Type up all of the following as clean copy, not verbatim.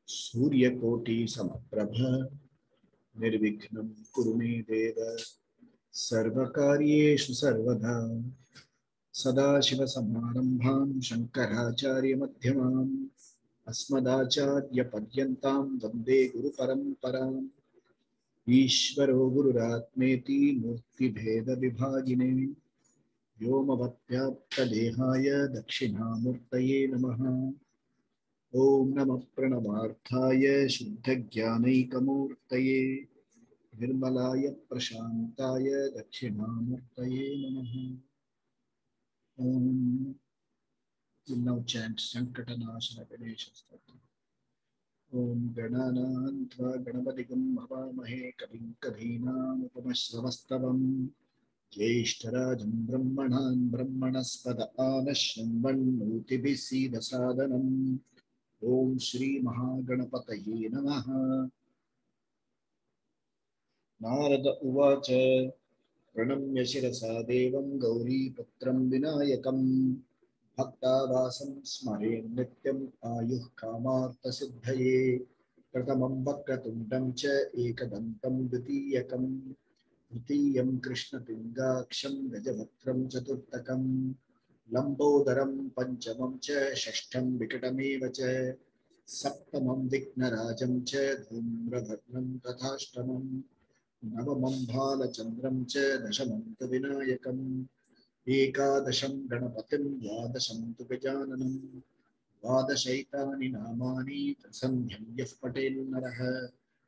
सूर्यकोटि समप्रभ निर्विघ्नं कुरु मे देव सर्वकार्येषु सर्वदा सदाशिवसमारम्भां शङ्कराचार्यमध्यमाम् अस्मदाचार्यपर्यन्तां वन्दे गुरुपरम्पराम् ईश्वरो गुरुरात्मेति मूर्तिभेदविभागिने व्योमवद्व्याप्तदेहाय दक्षिणामूर्तये नमः। ओम नमः प्रणवार्थाय शुद्धज्ञानैकमूर्तये निर्मलाय प्रशान्ताय दक्षिणामूर्तये नमः। ओम चैंट संकटनाशन गणेश स्तोत्र। ओम गणानां त्वा गणपतिगं हवामहे कविं कवीनामुपमश्रवस्तवं ज्येष्ठराजं ब्रह्मणां ब्रह्मणस्पद आनश्रवन्नोतिभिः सीदसादनम्। ओम श्री महागणपतये नमः। नारद उवाच प्रणम्य शिरसा देवं गौरीपुत्रं विनायकं भक्तावासं स्मरे नित्यम् आयुः कामार्थसिद्धये। प्रथमं वक्रतुण्डं च एकदन्तं द्वितीयकं तृतीयं कृष्णपिङ्गाक्षं गजवक्त्रं चतुर्थकं लंबोदरं पंचमं च षष्ठं विकटमेव च सप्तमं विघ्नराजं च धूम्रभद्रं तथाष्टमं नवमं भालचन्द्रं च दशमं तु विनायकम् एकादशं गणपतिं द्वादशं तु गजाननं द्वादशैतानि नामानि प्रसन्ध्यं यः पठेन्नरः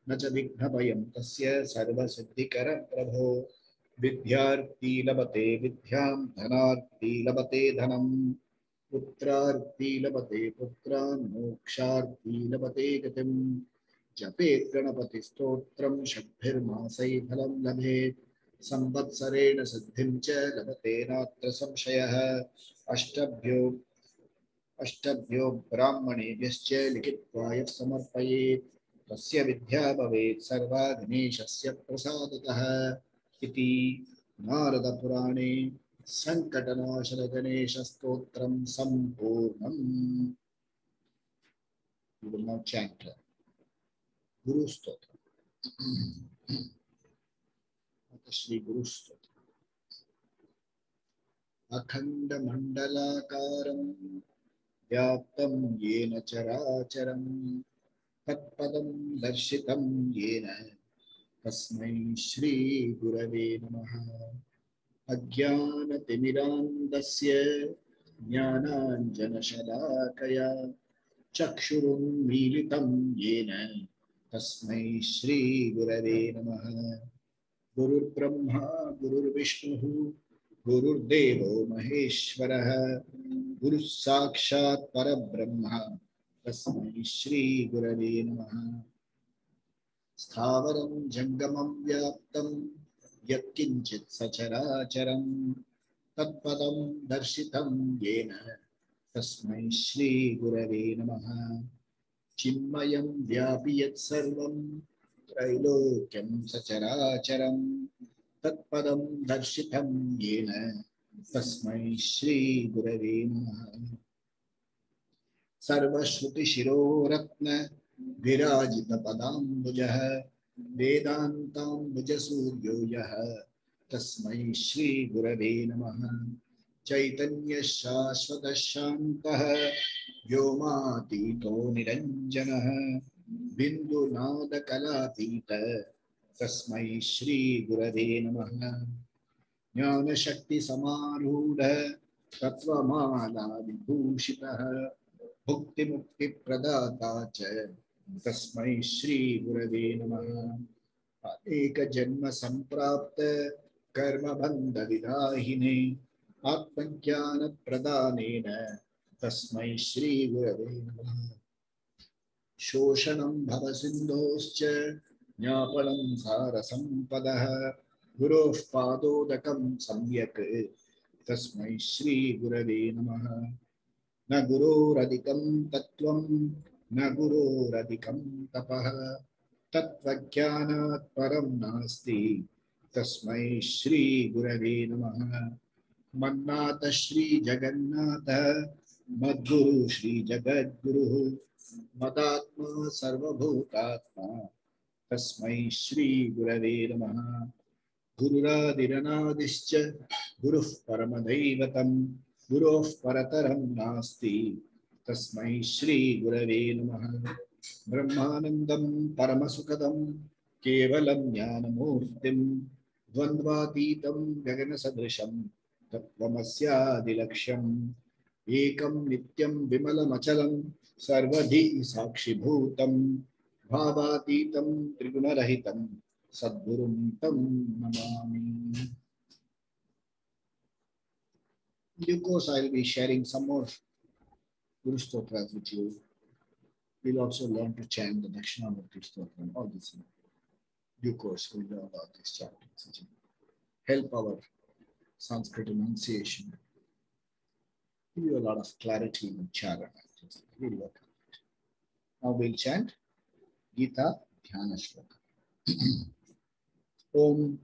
न च विघ्नभयं तस्य सर्वसिद्धिकरं प्रभो। विद्यार्थी लभते विद्यां धनार्थी लभते धनं पुत्रार्थी लभते पुत्रान् मोक्षार्थी लभते गतिं। जपेत् गणपतिस्तोत्रं षड्भिर्मासैः फलं लभेत् संवत्सरेण सिद्धिं च लभते नात्र संशयः। अष्टभ्यो ब्राह्मणेभ्यश्च लिखित्वा यः समर्पयेत् तस्य विद्या भवेत् सर्वा गणेशस्य प्रसादतः इति नारदपुराणे संकटनाशन गणेशस्तोत्रं सम्पूर्णम्। We will now chant Guru Stotra. Shri Guru Stotra. Akhanda Mandalakaram Vyaptam Yena Characharam Tatpadam Darshitam Yena Tasmai Shri Gurave Namaha. Ajnanatimirandasya Jnananjanashalakaya Chakshurunmilitam Yena Tasmai Shri Gurave Namaha. Gurur Brahma Gurur Vishnu Gurur Devo Maheshwaraha Guru Sakshat Parabrahma Tasmai Shri Gurave Namaha. Sthavaram Jangamam Vyaptam Yatkinchit Sacharacharam Tatpadam Darshitam Yena Tasmai Shri Gurave Namaha. Chinmayam Vyapiyat Sarvam Trailokyam Sacharacharam Tatpadam Darshitam Yena Tasmai Shri Gurave Namaha. Sarvashruti Shiro Ratna Virajita Padambujah Vedantam Bujasuryo Yaha Tasmai Shri Gurave Namaha. Chaitanya Shashvata Shantaha Vyomatito Niranjanaha Bindu Nada Kalapita Tasmai Shri Gurave Namaha. Jnana Shakti Samarudha Tatvamala Vibhushitaha Bhukti Mukti Pradata Cha Tasmai Shri Gurave Namaha. Eka Janma Samprapta Karma Bandha Vidahine Atmajnana Pradhanena Tasmai Shri Gurave Namaha. Shoshanam Bhavasindhoscha Jnapanam Sarasampadaha Guroh Padodakam Samyak Tasmai Shri Gurave Namaha. Na Guru Radikam Tattvam Na Guru Radikam Tapaha Tattvajnanat Param Nasti Tasmai Shri Gurave Namaha. Mannata Shri Jagannatha Madguru Shri Jagadguru मदात्मा सर्वभूतात्मा तस्मै श्री गुरवे नमः। गुरुरादिरनादिश्च गुरुः परमदैवतं गुरोः परतरं नास्ति तस्मै श्री गुरवे नमः। ब्रह्मानन्दं परमसुखदं केवलं ज्ञानमूर्तिं द्वन्द्वातीतं गगनसदृशं तत्त्वमस्यादिलक्ष्यम् एकं नित्यं विमलमचलं सर्वधि साक्षिभूतं भावातीतं त्रिगुणरहितं सद्गुरुं तं Namami. In due course, I will be sharing some more Guru Stotras with you. We'll also learn to chant the Dakshinamurti Stotra and all this. In due course, we'll learn all these chapters which help our Sanskrit enunciation, give you a lot of clarity in Charana. We'll work on it. Now we'll chant Gita Dhyana Shloka. Om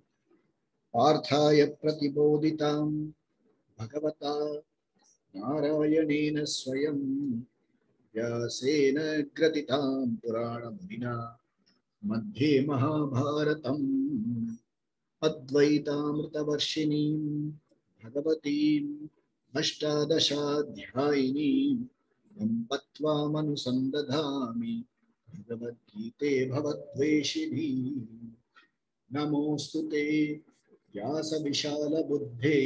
Parthaya Pratibodhitam Bhagavata Narayaneena Swayam Vyasena Gratitam Purana Munina Madhye Mahabharatam Advaitamritavarshinim Bhagavatim Ashtadashadhyayinim Vampatvamanusandadhami Bhagavad Gite Bhavadveshini Namostute Vyasa Vishala Buddhe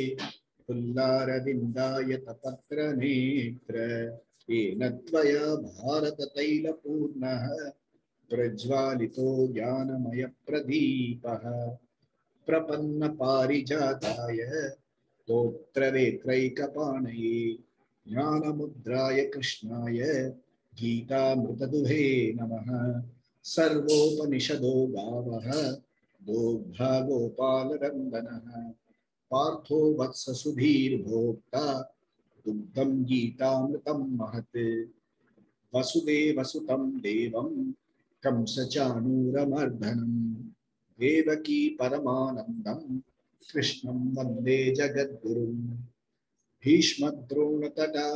Pullaravindayatapatra Netra Enatvaya Bharata Taila Purnaha Prajvalito Jnanamaya Pradipaha Prapanna Parijataya Totra Vetraikapanaye Jnanamudraya Krishnaya Gita Mritaduhe Namaha Sarvopanishado Gavaha Dobha Gopala Randanaha Partho Vatsa Sudhir Bhokta Dugdam Gita Mritam Mahate Vasudeva Sutam Devam Kamsachanuramardanam Devaki Paramanandam Krishnam Vande Jagadgurum Bhishmadronatata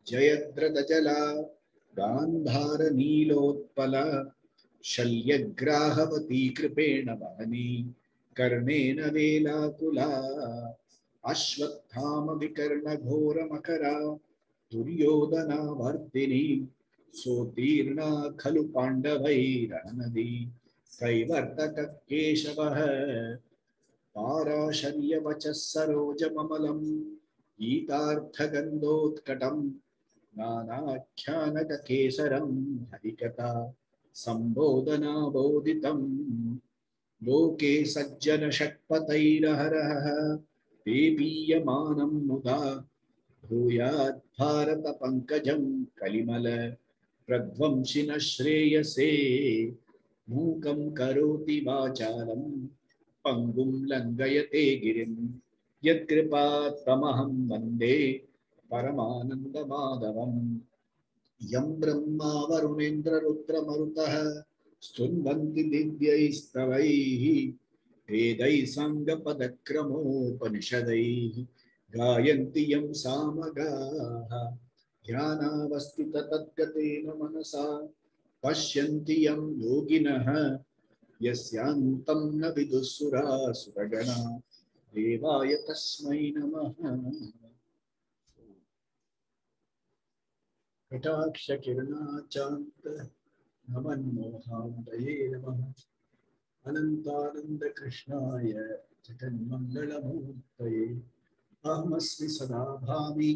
Jayadratajala Gandhara Nilotpala Shalyagrahavati Kripena Vahani Karnena Velakula Ashwathama Vikarna Ghora Makara Duryodhana Vardini Sotirna Khalu Pandavai Ranadi Kaivartaka Keshavaha Parasharya Vachas Saroja Mamalam Geetarthagandotkatam Nanakyanaka Kesaram Harikata Sambodhana Bodhitam Loke Sajjana Shakpatairaharaha Deviyamanam Muda Bhuyat Bharata Pankajam Kalimala Pradvamshina Shreyase Mukam Karoti Vachalam Pangum Langayate Girim Yatkripa Tamaham Vande Paramananda Madhavam Yam Brahma Varunendra Rudra Marutaha Stunvanti Divyaistavaihi Vedai Sangha Padakramo Panishadaihi Gayanti Yam Samagaha Dhyana Vastita Tadgatena Manasa Pashyanti Yam Yoginaha Yasyantam na vidusura suragana Devaya Tasmai Namaha Kataksha Kirana Chanta Naman Mohantaye Namaha Anantananda Krishnaya Jagan Mangala Murtaye Ahamasmi Sada Bhavi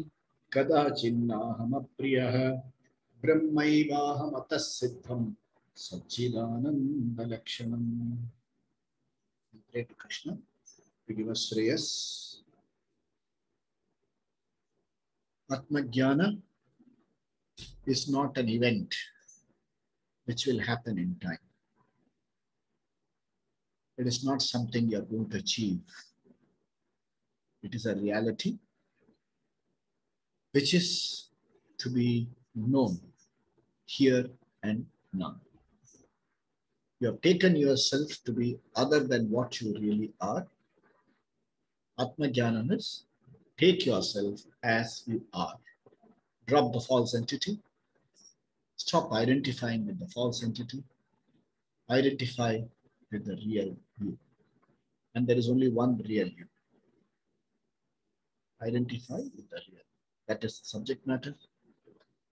Kadachinnaham Apriyaha Brahmaivaham Atassiddham Satchidananda Lakshanam. Pray to Krishna to give us Shreyas. Atma Jnana is not an event which will happen in time. It is not something you are going to achieve. It is a reality which is to be known here and now. You have taken yourself to be other than what you really are. Atma Jnana is take yourself as you are. Drop the false entity. Stop identifying with the false entity. Identify with the real you. And there is only one real you. Identify with the real. That is the subject matter.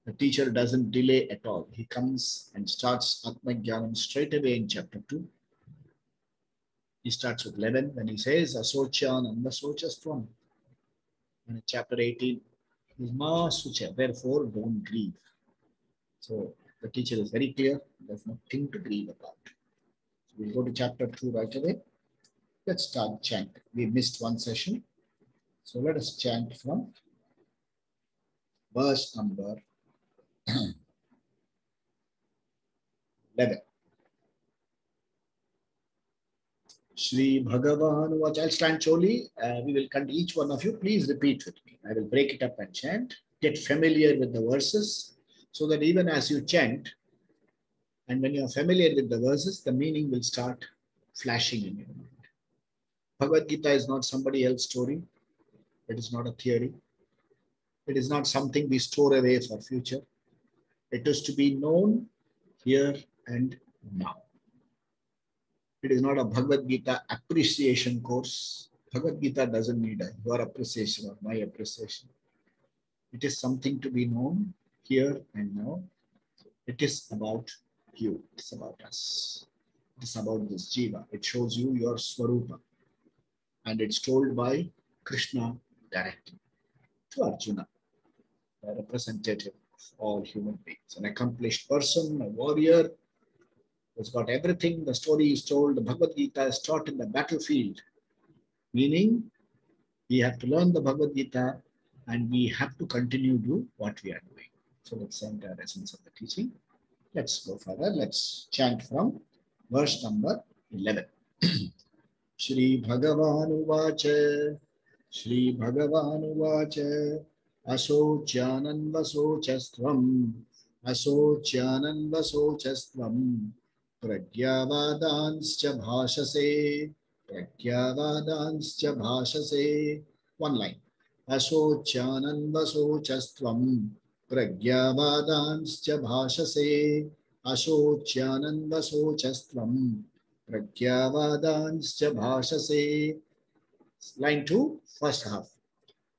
The teacher doesn't delay at all. He comes and starts Atma Jnanam straight away in chapter 2. He starts with 11 when he says Asochan and Asocastvam. And in chapter 18, is Ma Sucha, therefore don't grieve. So the teacher is very clear, there's nothing to grieve about. So we'll go to chapter 2 right away. Let's start chanting. We missed one session. So let us chant from verse number 11. Shri Bhagavan Vach. I'll stand solely. We will continue. Each one of you, please repeat with me. I will break it up and chant. Get familiar with the verses so that even as you chant, and when you are familiar with the verses, the meaning will start flashing in your mind. Bhagavad Gita is not somebody else's story. It is not a theory. It is not something we store away for future. It is to be known here and now. It is not a Bhagavad Gita appreciation course. Bhagavad Gita doesn't need your appreciation or my appreciation. It is something to be known here and now. It is about you. It's about us. It is about this Jiva. It shows you your Swarupa. And it's told by Krishna directly to Arjuna, a representative of all human beings, an accomplished person, a warrior, who's got everything. The story is told, the Bhagavad Gita is taught in the battlefield, meaning we have to learn the Bhagavad Gita and we have to continue to do what we are doing. So that's the entire essence of the teaching. Let's go further. Let's chant from verse number 11. Shri Bhagavan Uvacha, Shri Bhagavan Uvacha, Asocyanan Vasochastvam, Asocyanan Vasochastvam, Pragyavadanscha Bhashase, Pragyavadanscha Bhashase. One line. Asocyanan Vasochastvam, Pragyavadanscha Bhashase, Asocyanan Vasochastvam, Pragyavadanscha Bhashase. Line 2, first half.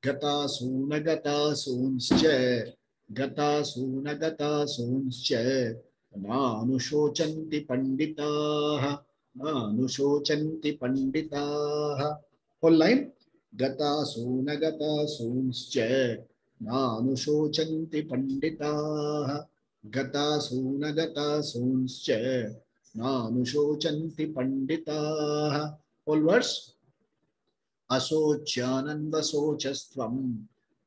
Gata Sunagata Sunscha, Gata Sunagata Sunscha, Na Anushochanti Panditaha, Na Anushochanti Panditaha. Whole line. Gata Sunagata Sunscha, Na Anushochanti Panditaha, Gata Sunagata Sunscha, Na Anushochanti Panditaha. Whole verse. Asocyanan Vasochastvam,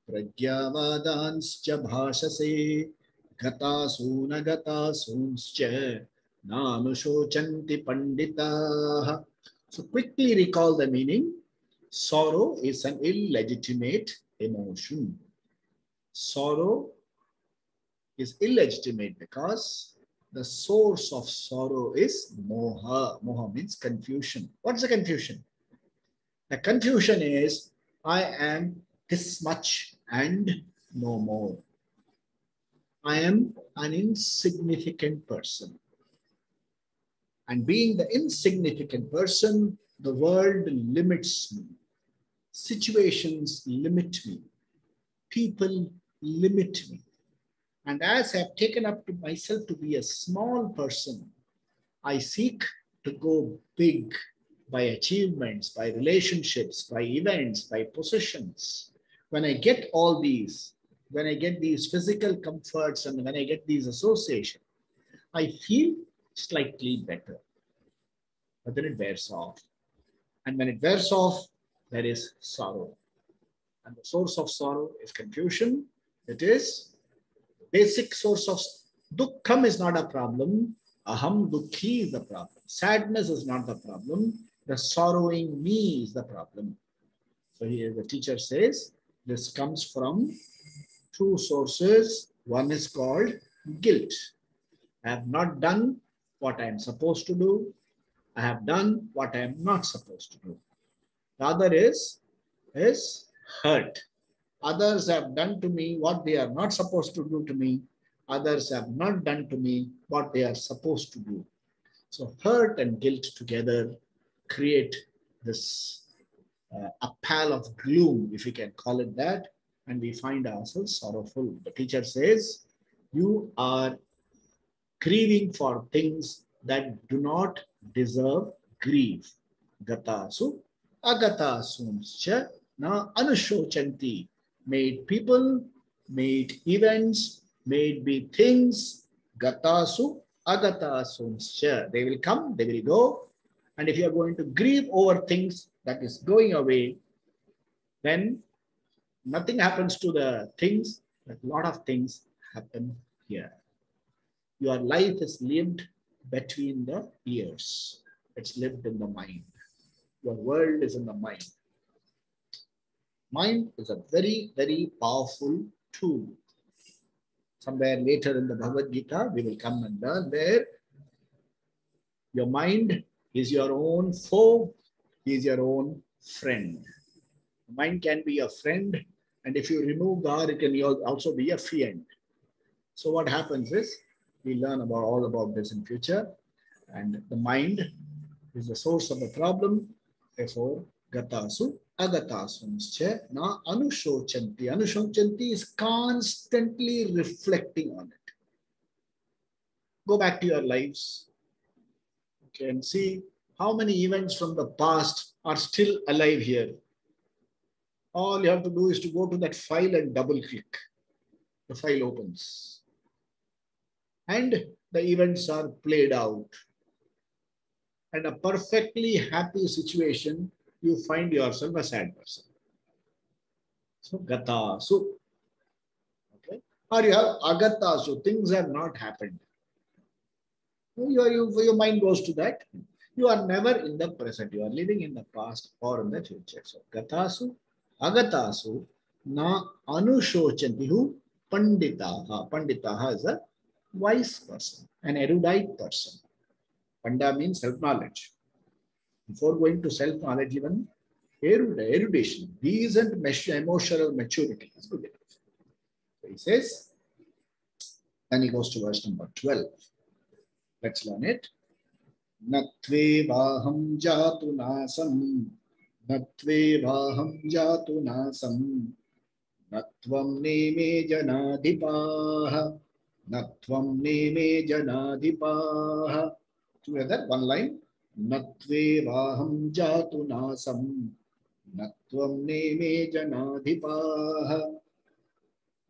Pragyavadanscha Bhashase, Gata Sunagata Sunscha, Na Anushochanti Panditaha. So quickly recall the meaning. Sorrow is an illegitimate emotion. Sorrow is illegitimate because the source of sorrow is moha. Moha means confusion. What's the confusion? The confusion is, I am this much and no more. I am an insignificant person. And being the insignificant person, the world limits me. Situations limit me. People limit me. And as I have taken up to myself to be a small person, I seek to go big by achievements, by relationships, by events, by possessions. When I get all these, when I get these physical comforts and when I get these associations, I feel slightly better. But then it wears off. And when it wears off, there is sorrow. And the source of sorrow is confusion. It is the basic source of dukkham is not a problem. Aham dukhi is the problem. Sadness is not the problem. The sorrowing me is the problem. So here the teacher says this comes from two sources. One is called guilt. I have not done what I am supposed to do. I have done what I am not supposed to do. The other is hurt. Others have done to me what they are not supposed to do to me. others have not done to me what they are supposed to do. So hurt and guilt together create this a pall of gloom, if we can call it that, and we find ourselves sorrowful. The teacher says, you are grieving for things that do not deserve grief. Gatasu agatasumscha na anushochanti. May it people, may it events, may it be things. Gatasu agatasumscha. They will come, they will go. And if you are going to grieve over things that is going away, then nothing happens to the things, but a lot of things happen here. Your life is lived between the ears. It's lived in the mind. Your world is in the mind. Mind is a very, very powerful tool. Somewhere later in the Bhagavad Gita, we will come and learn there. Your mind is your own foe, is your own friend. The mind can be a friend, and if you remove God, it can also be a fiend. So what happens is, we learn about all about this in future, and the mind is the source of the problem. Therefore, gatasu agatasumscha na anushochanti. Anushochanti is constantly reflecting on it. Go back to your lives, okay, and see how many events from the past are still alive here. All you have to do is to go to that file and double click. The file opens. And the events are played out. And a perfectly happy situation, you find yourself a sad person. So, gatasu. Okay? Or you have agatasu. Things have not happened. Your mind goes to that. You are never in the present. You are living in the past or in the future. So, gatasu, agatasu, na anushochanti. Who? Panditaha. Panditaha is a wise person, an erudite person. Panda means self-knowledge. Before going to self-knowledge, even erudition, decent emotional maturity is good enough. So he says, then he goes to verse number 12. Let's learn it. Natve vaham jatu nasam, natve vaham jatu nasam, natvam neme janadipaha, natvam neme janadipaha. Together, one line. Natve vaham jatu nasam, natvam neme janadipaha,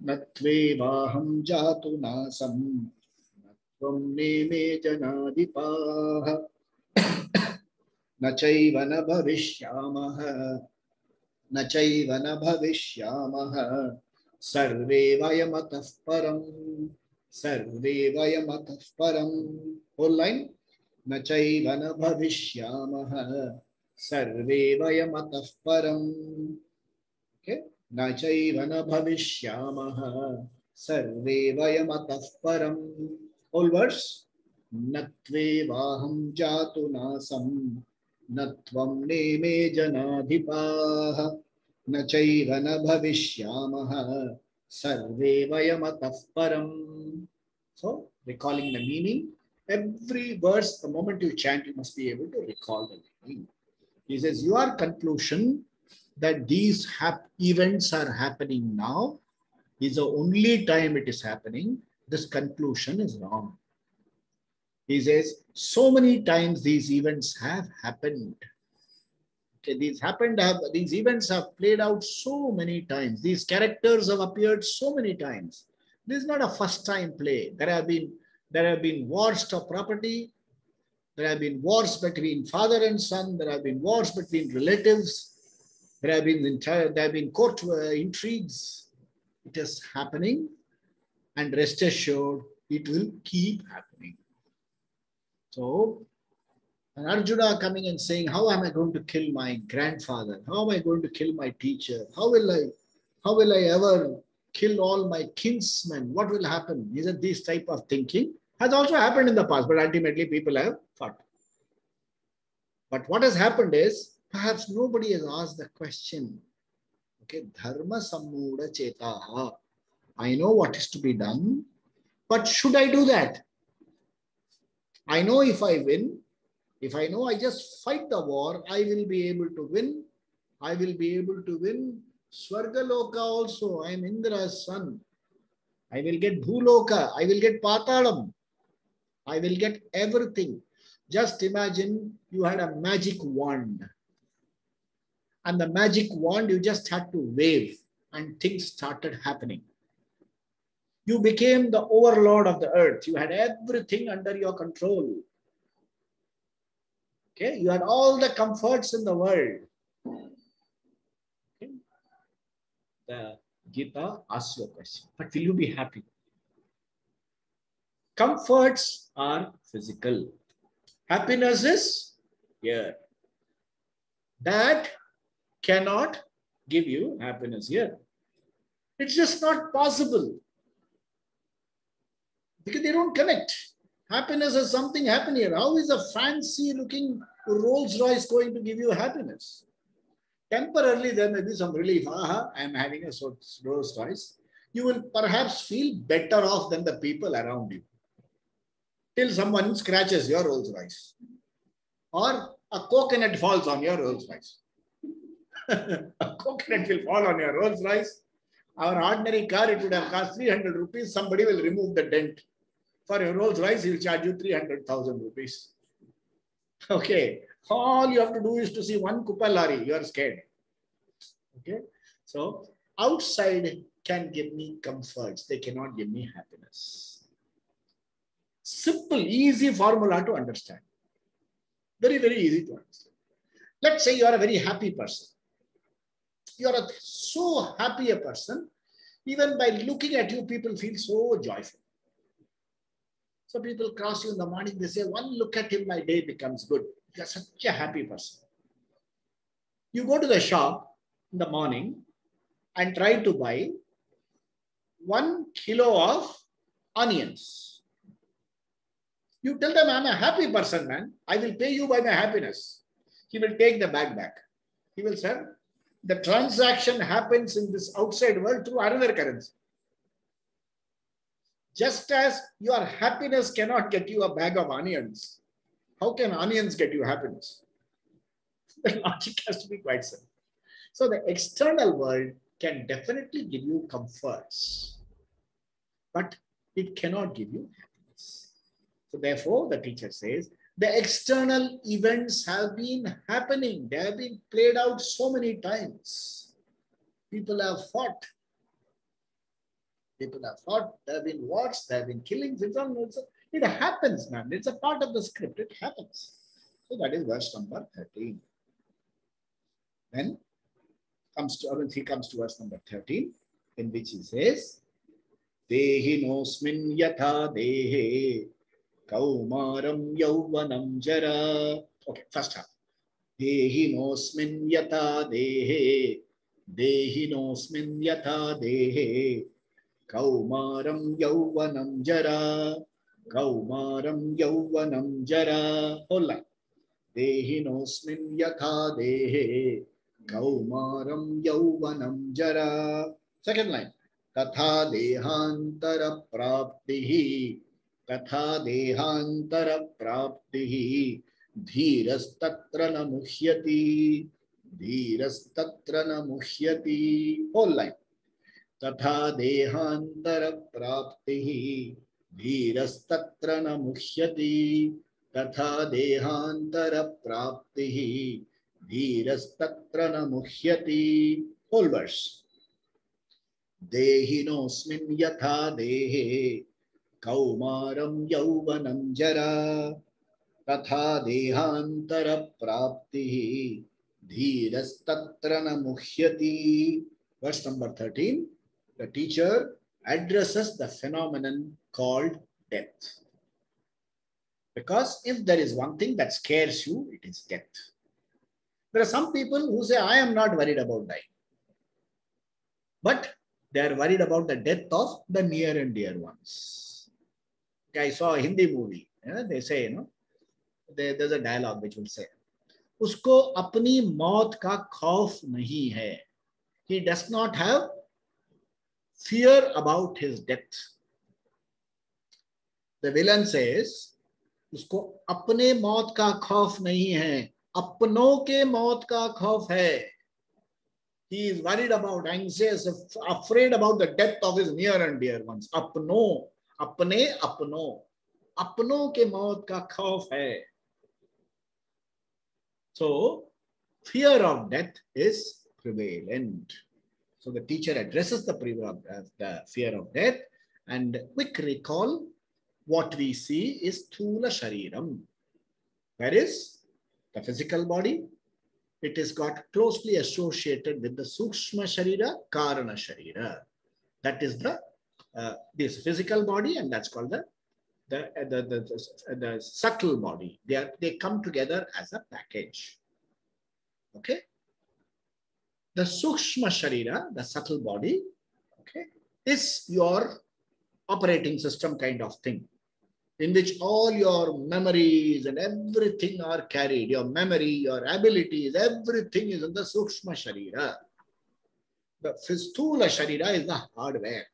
natve vaham jatu nasam, natvam neme janadipaha, nachaiva na bhavishyamaha, nachaiva na bhavishyamaha, sarve vayamatah param, sarve vayamatah param. Whole line. Nachaiva na bhavishyamaha, sarve vayamatah param. Okay. Nachaiva na bhavishyamaha, sarve vayamatah param. Whole verse. Natve vaham jatu nasam, natvam neme janadhipaha, nachaiva na bhavishyamaha, sarve vayamatah param. So, recalling the meaning. Every verse, the moment you chant, you must be able to recall the meaning. He says, your conclusion that these events are happening now is the only time it is happening. This conclusion is wrong. He says, so many times these events have happened. Okay, these events have played out so many times. These characters have appeared so many times. This is not a first time play. There have been wars for property. There have been wars between father and son. There have been wars between relatives. There have been court intrigues. It is happening, and rest assured, it will keep happening. So, and Arjuna coming and saying, how am I going to kill my grandfather? How am I going to kill my teacher? How will I ever kill all my kinsmen? What will happen? Isn't this type of thinking has also happened in the past, but ultimately people have fought. But what has happened is, perhaps nobody has asked the question. Okay, dharma sammuda chetaha. I know what is to be done, But should I do that? I know if I win, if I know I just fight the war, I will be able to win. I will be able to win Swargaloka also. I am Indra's son. I will get Bhuloka. I will get Patalam. I will get everything. Just imagine you had a magic wand. And the magic wand you just had to wave and things started happening. You became the overlord of the earth. You had everything under your control. Okay, you had all the comforts in the world. Okay. The Gita asks you a question, but will you be happy? Comforts are physical. Happiness is here. That cannot give you happiness here. It's just not possible. Because they don't connect. Happiness is something happen here. How is a fancy looking Rolls Royce going to give you happiness? Temporarily, there may be some relief. Aha, I am having a Rolls Royce. You will perhaps feel better off than the people around you. Till someone scratches your Rolls Royce. Or a coconut falls on your Rolls Royce. A coconut will fall on your Rolls Royce. Our ordinary car, it would have cost 300 rupees. Somebody will remove the dent. For your Rolls Royce, he will charge you 300,000 rupees. Okay. All you have to do is to see one Kupalari. You are scared. Okay. So, outside can give me comforts. They cannot give me happiness. Simple, easy formula to understand. Very, very easy to understand. Let's say you are a very happy person. You are so happy a person. Even by looking at you, people feel so joyful. So people cross you in the morning, they say, one look at him, my day becomes good. You are such a happy person. You go to the shop in the morning and try to buy 1 kilo of onions. You tell them, I'm a happy person, man. I will pay you by my happiness. He will take the bag back. He will say, the transaction happens in this outside world through another currency. Just as your happiness cannot get you a bag of onions, how can onions get you happiness? The logic has to be quite simple. So the external world can definitely give you comforts, but it cannot give you happiness. So therefore, the teacher says, the external events have been happening. They have been played out so many times. People have fought. People have fought, there have been wars, there have been killings. It happens, man. It's a part of the script. It happens. So that is verse number 13. Then he comes to verse number 13, in which he says, Dehi nosmin yatha dehe kaumaram yauvanam jara. Okay, first half. Dehi nosmin yatha dehe. Dehi nosmin yatha dehe. Kaumaram yauvanam jara. Kaumaram yauvanam jara. Whole line. Dehinosmin yatha dehe. Kaumaram yauvanam jara. Second line. Tatha dehantara praptihi. Tatha dehantara praptihi. Dhiras tatra na muhyati. Dhiras tatra na muhyati. Whole line. तथा देहांतर प्राप्ति धीरस्तत्र न मुह्यति तथा देहांतर प्राप्ति धीरस्तत्र न मुह्यति. Whole verse. देहिनोऽस्मिन् यथा देहे कौमारं यौवनं जरा तथा देहांतर प्राप्ति धीरस्तत्र न मुह्यति. Verse number 13. The teacher addresses the phenomenon called death. Because if there is one thing that scares you, it is death. There are some people who say, I am not worried about dying. But they are worried about the death of the near and dear ones. I saw a Hindi movie. They say, there's a dialogue which will say, Usko apni maut ka khauf nahi hai. He does not have fear about his death. The villain says, उसको अपने मौत का खौफ नहीं है, अपनों के मौत का खौफ है. He is worried about, anxious, afraid about the death of his near and dear ones. अपनों, अपने, अपनों के मौत का खौफ है. So, fear of death is prevalent. So the teacher addresses the fear of death, and quick recall, what we see is Thula Shariram. That is the physical body. It is got closely associated with the Sukshma Sharira, Karana Sharira. That is the this physical body, and that's called the subtle body. They come together as a package. Okay. The Sukshma Sharira, the subtle body, okay, is your operating system kind of thing, in which all your memories and everything are carried. Your memory, your abilities, everything is in the Sukshma Sharira. The Sthula Sharira is the hardware.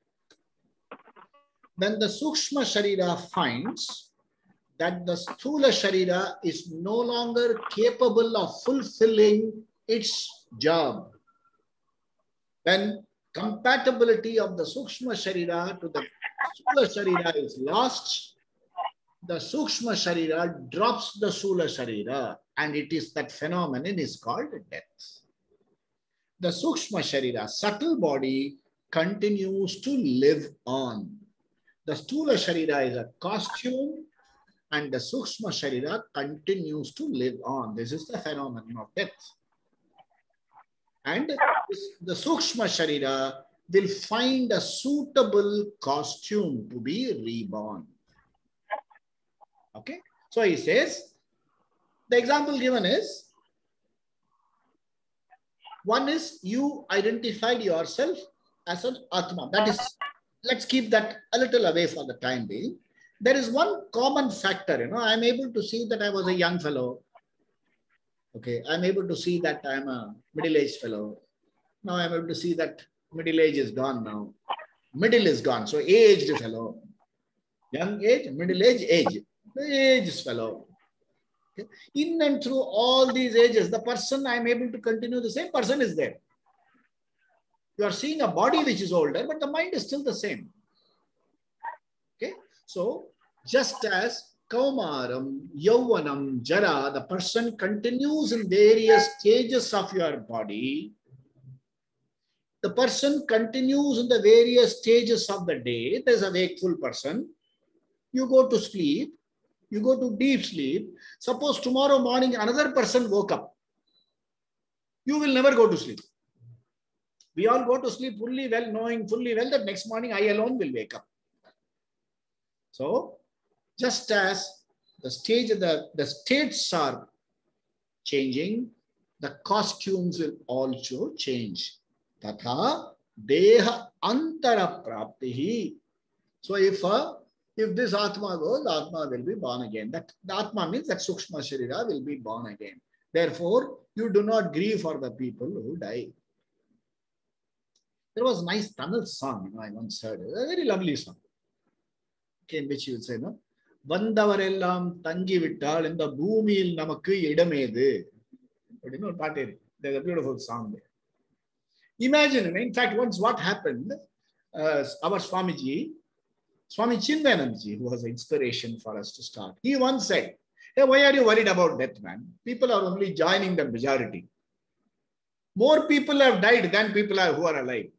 When the Sukshma Sharira finds that the Sthula Sharira is no longer capable of fulfilling its job, when compatibility of the Sukshma Sharira to the Sthula Sharira is lost, the Sukshma Sharira drops the Sthula Sharira, and it is that phenomenon is called death. The Sukshma Sharira, subtle body, continues to live on. The Sthula Sharira is a costume, and the Sukshma Sharira continues to live on. This is the phenomenon of death. And the Sukshma Sharira will find a suitable costume to be reborn. Okay. So he says, the example given is, one is you identified yourself as an Atma. That is, let's keep that a little away for the time being. There is one common factor, I'm able to see that I was a young fellow. Okay, I'm able to see that I'm a middle-aged fellow. Now I'm able to see that middle age is gone now. Middle is gone. So aged fellow. Young age, middle age, age. The aged fellow. Okay. In and through all these ages, the person I'm able to continue, the same person is there. You are seeing a body which is older, but the mind is still the same. Okay. So just as Kaumaram, Yauvanam, Jara, the person continues in various stages of your body. The person continues in the various stages of the day. There's a wakeful person. You go to sleep. You go to deep sleep. Suppose tomorrow morning another person woke up. You will never go to sleep. We all go to sleep fully well, knowing fully well that next morning I alone will wake up. So, just as the states are changing, the costumes will also change. Tatha deha antara praptihi. So if this Atma goes, Atma will be born again. That the Atma means that Sukshma Sharira will be born again. Therefore, you do not grieve for the people who die. There was a nice Tamil song, I once heard, a very lovely song, in which you would say, no, Vandavarelam tangi vittal in the bhoomiyil namakku idamedu. There's a beautiful song there. Imagine, in fact, once what happened, our Swami Chinmayanandji, who was an inspiration for us to start, he once said, hey, why are you worried about death, man? People are only joining the majority. More people have died than people who are alive.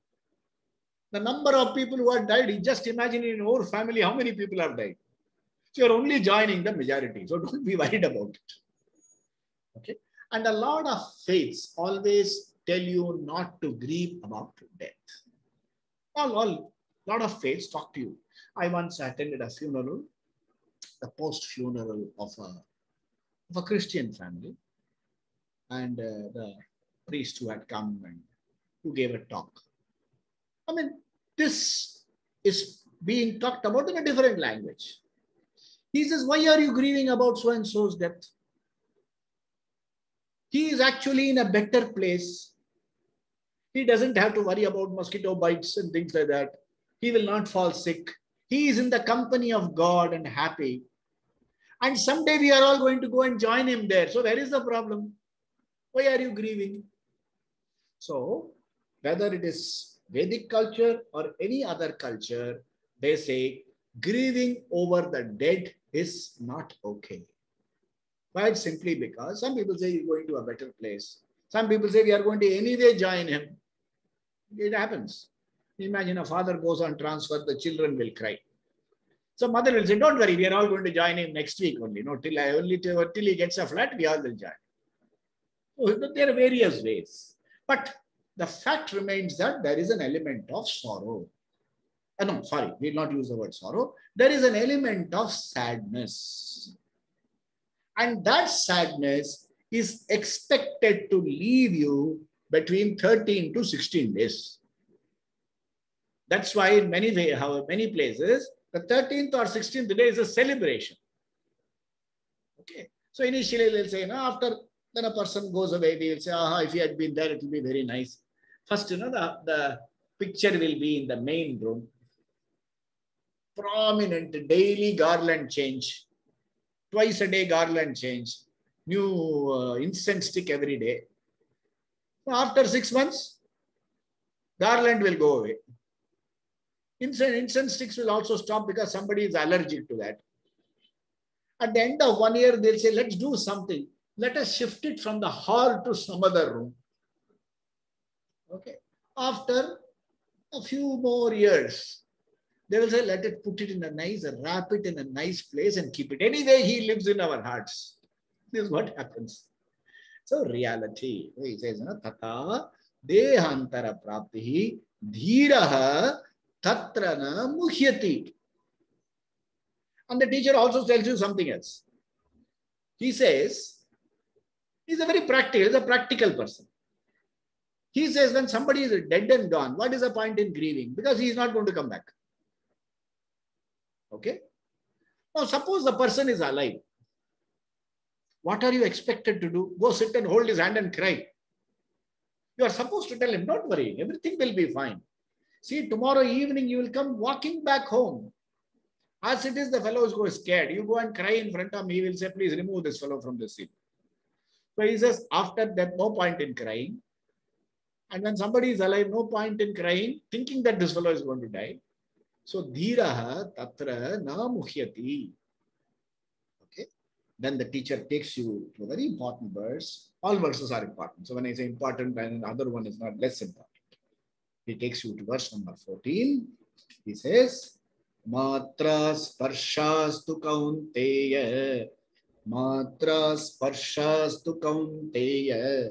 The number of people who have died, just imagine in your family how many people have died. So you're only joining the majority. So don't be worried about it. Okay. And a lot of faiths always tell you not to grieve about death. A lot of faiths talk to you. I once attended a funeral, the post-funeral of a Christian family, and the priest who had come and who gave a talk. I mean, this is being talked about in a different language. He says, why are you grieving about so-and-so's death? He is actually in a better place. He doesn't have to worry about mosquito bites and things like that. He will not fall sick. He is in the company of God and happy. And someday we are all going to go and join him there. So where is the problem? Why are you grieving? So whether it is Vedic culture or any other culture, they say grieving over the dead is not okay. Why? Simply because some people say you're going to a better place. Some people say we are going to anyway join him. It happens. Imagine a father goes on transfer, the children will cry. So mother will say, don't worry, we are all going to join him next week only. No, till he gets a flat, we all will join. So there are various ways. But the fact remains that there is an element of sorrow. No, sorry, we will not use the word sorrow. There is an element of sadness. And that sadness is expected to leave you between 13 to 16 days. That's why in many places, the 13th or 16th day is a celebration. Okay. So initially they'll say, after then a person goes away, we will say, if he had been there, it will be very nice. First, the picture will be in the main room. Prominent daily garland change. Twice a day garland change. New incense stick every day. After 6 months, garland will go away. Incense sticks will also stop because somebody is allergic to that. At the end of 1 year, they'll say, let's do something. Let us shift it from the hall to some other room. Okay. After a few more years, they will say, let it put it in a nice, wrap it in a nice place and keep it. Anyway, he lives in our hearts. This is what happens. So reality, he says, Tata dehantara praptihi dhiraha tatrana muhyati. And the teacher also tells you something else. He says, he's a practical person. He says when somebody is dead and gone, what is the point in grieving? Because he is not going to come back. Okay? Now suppose the person is alive. What are you expected to do? Go sit and hold his hand and cry. You are supposed to tell him, don't worry, everything will be fine. See, tomorrow evening you will come walking back home. As it is, the fellow is going scared. You go and cry in front of him, he will say, please remove this fellow from the scene. So he says, after that, no point in crying. And when somebody is alive, no point in crying, thinking that this fellow is going to die. So, dhiraha tatra na muhyati. Okay. Then the teacher takes you to a very important verse. All verses are important. So when I say important, and another one is not less important. He takes you to verse number 14. He says, Matra sparshastu kaunteya. Matra sparshastu kaunteya.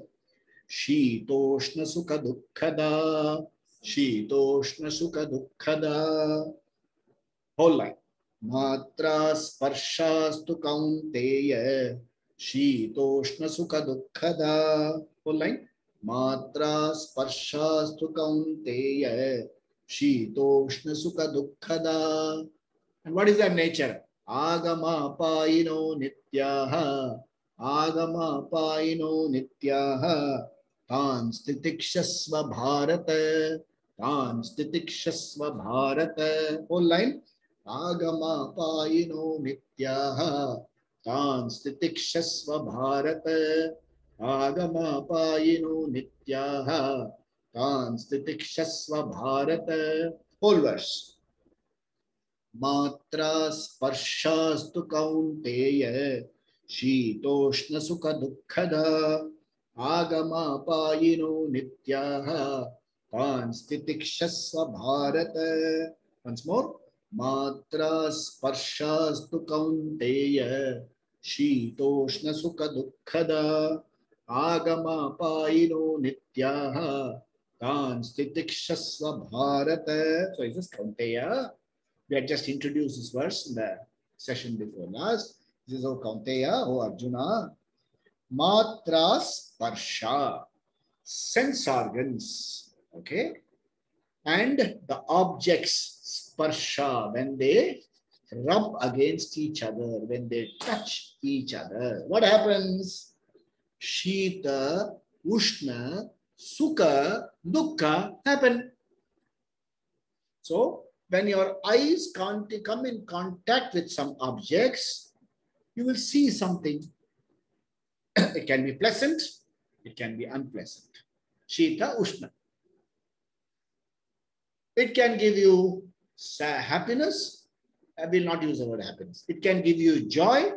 Shitoshna sukha dukkhada. Shitoshna sukha dukkhada. Whole line. Matra sparshastu kaunteya. Shitoshna sukha dukkhada. Whole line. Matra sparshastu kaunteya. Shitoshna sukha dukkhada. And what is their nature? Agama paino nityaha. Agama paino nityaha. Tan stitikshasva bharata. Tan stitikshasva bharata. Whole line. Agama paino nityaha. Tan stitikshasva bharata. Agama paino nityaha. Tan stitikshasva bharata. Whole verse. Matra sparshastu kaunteya. Shitoshna sukha dukkhada. Agama payino nityaha. Tan stitikshasva bharata. Once more. Matra sparshastu kaunteya. Shitoshna sukha dukkhada. Agama payino nityaha. Tan stitikshasva bharata. So is this Kaunteya? We had just introduced this verse in the session before last. This is O Kaunteya, O Arjuna. Matra sparsha. Sense organs. Okay. And the objects sparsha, when they rub against each other, when they touch each other, what happens? Shita, Ushna, Sukha, Dukkha happen. So When your eyes come in contact with some objects, you will see something. It can be pleasant, it can be unpleasant. Shita, Ushna. It can give you happiness. I will not use the word happiness. It can give you joy.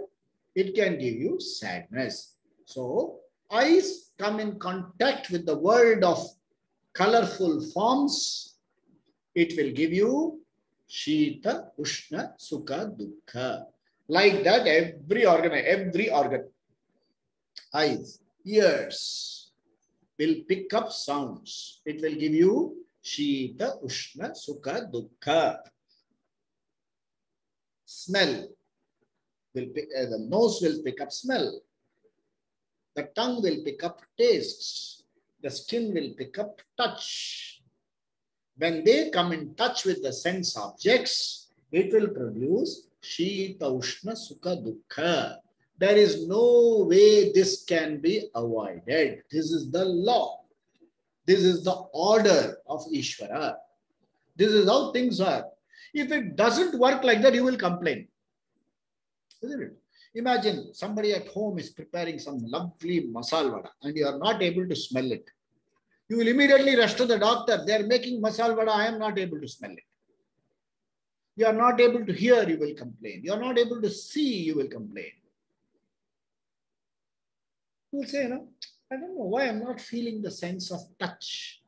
It can give you sadness. So, eyes come in contact with the world of colorful forms. It will give you Shita, Ushna, Sukha, Dukkha. Like that, every organ, eyes, ears will pick up sounds. It will give you Shita, Ushna, Sukha, Dukkha. Smell. The nose will pick up smell. The tongue will pick up tastes. The skin will pick up touch. When they come in touch with the sense objects, it will produce Shita, Ushna, Sukha, Dukkha. There is no way this can be avoided. This is the law. This is the order of Ishvara. This is how things are. If it doesn't work like that, you will complain. Isn't it? Imagine somebody at home is preparing some lovely masala vada and you are not able to smell it. You will immediately rush to the doctor. They are making masala vada. I am not able to smell it. You are not able to hear, you will complain. You are not able to see, you will complain. You will say, no, I don't know why I'm not feeling the sense of touch.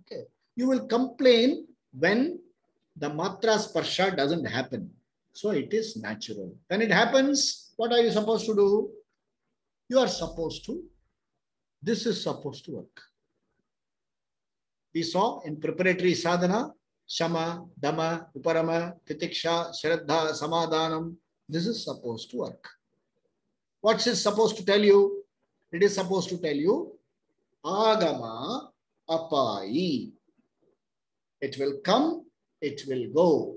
Okay. You will complain when the matra sparsha doesn't happen. So it is natural. When it happens, what are you supposed to do? You are supposed to, this is supposed to work. We saw in preparatory sadhana, Shama, Dama, Uparama, Titiksha, Shraddha, Samadhanam. This is supposed to work. What's it supposed to tell you? It is supposed to tell you, Agama Apai. It will come, it will go.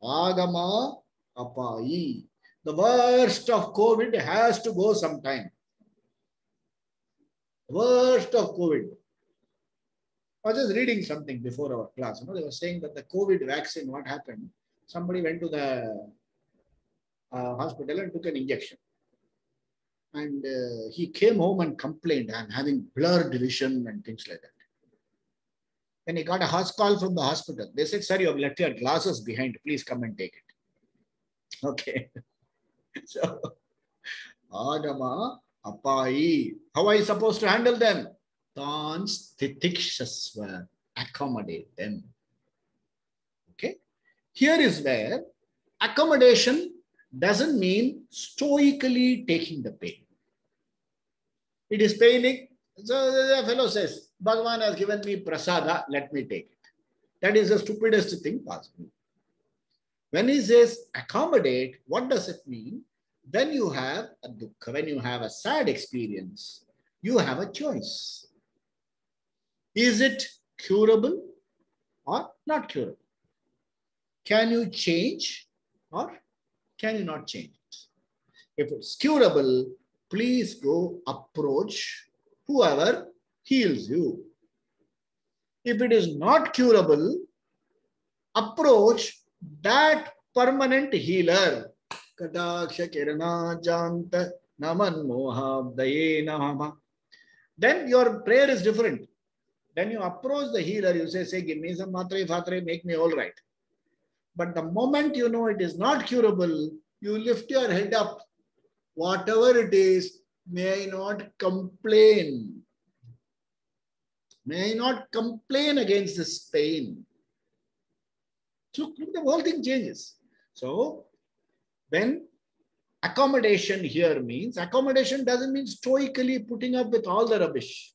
Agama Apai. The worst of COVID has to go sometime. Worst of COVID. I was just reading something before our class. They were saying that the COVID vaccine, what happened? Somebody went to the hospital and took an injection. And he came home and complained, I'm having blurred vision and things like that. Then he got a house call from the hospital. They said, sir, you have left your glasses behind. Please come and take it. Okay. So, Agama Apai. How are you supposed to handle them? Tan Stitikshasva. Accommodate them. Okay. Here is where accommodation doesn't mean stoically taking the pain. It is paining. So the fellow says, Bhagavan has given me prasada, let me take it. That is the stupidest thing possible. When he says accommodate, what does it mean? When you have a dukkha, when you have a sad experience, you have a choice. Is it curable or not curable? Can you change or can you not change it? If it's curable, please go approach whoever heals you. If it is not curable, approach that permanent healer. Kataksha Kirana Janta Naman Mohabdaye Namama. Then your prayer is different. Then you approach the healer, you say, give me some matre fatre, make me all right. But the moment you know it is not curable, you lift your head up. Whatever it is, may I not complain. May I not complain against this pain. So the whole thing changes. So when accommodation here means, accommodation doesn't mean stoically putting up with all the rubbish.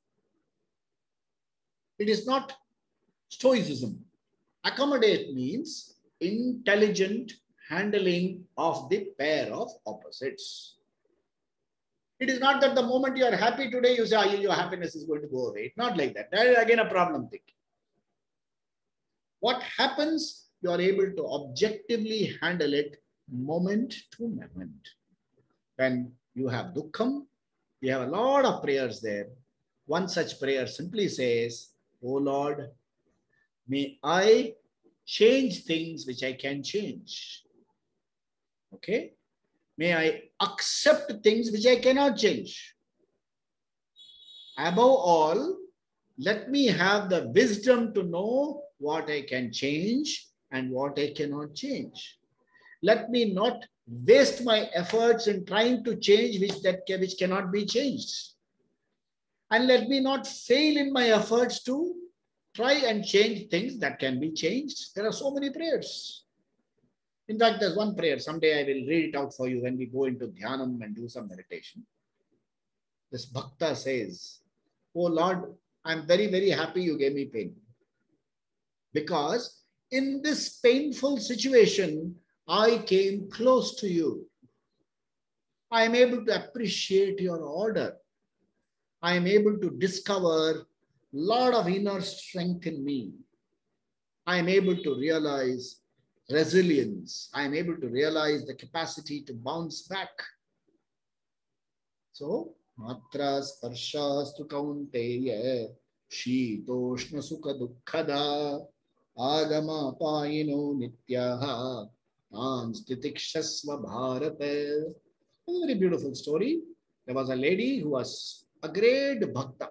It is not stoicism. Accommodate means intelligent handling of the pair of opposites. It is not that the moment you are happy today, you say, your happiness is going to go away. It's not like that. That is again a problem thinking. What happens? You are able to objectively handle it moment to moment. When you have dukkham, you have a lot of prayers there. One such prayer simply says, O Lord, May I change things which I can change. Okay? May I accept things which I cannot change. Above all, let me have the wisdom to know what I can change and what I cannot change. Let me not waste my efforts in trying to change which cannot be changed. And let me not fail in my efforts to try and change things that can be changed. There are so many prayers. In fact, there's one prayer. Someday I will read it out for you when we go into Dhyanam and do some meditation. This Bhakta says, "Oh Lord, I'm very, very happy you gave me pain. Because in this painful situation, I came close to you. I am able to appreciate your order. I am able to discover a lot of inner strength in me. I am able to realize resilience. I am able to realize the capacity to bounce back." So, Matra Sparshastu Kaunteya Shitoshna Sukha Dukkhada Agama Payino Nityaha Titikshasva Bharata. A very beautiful story. There was a lady who was a great bhakta.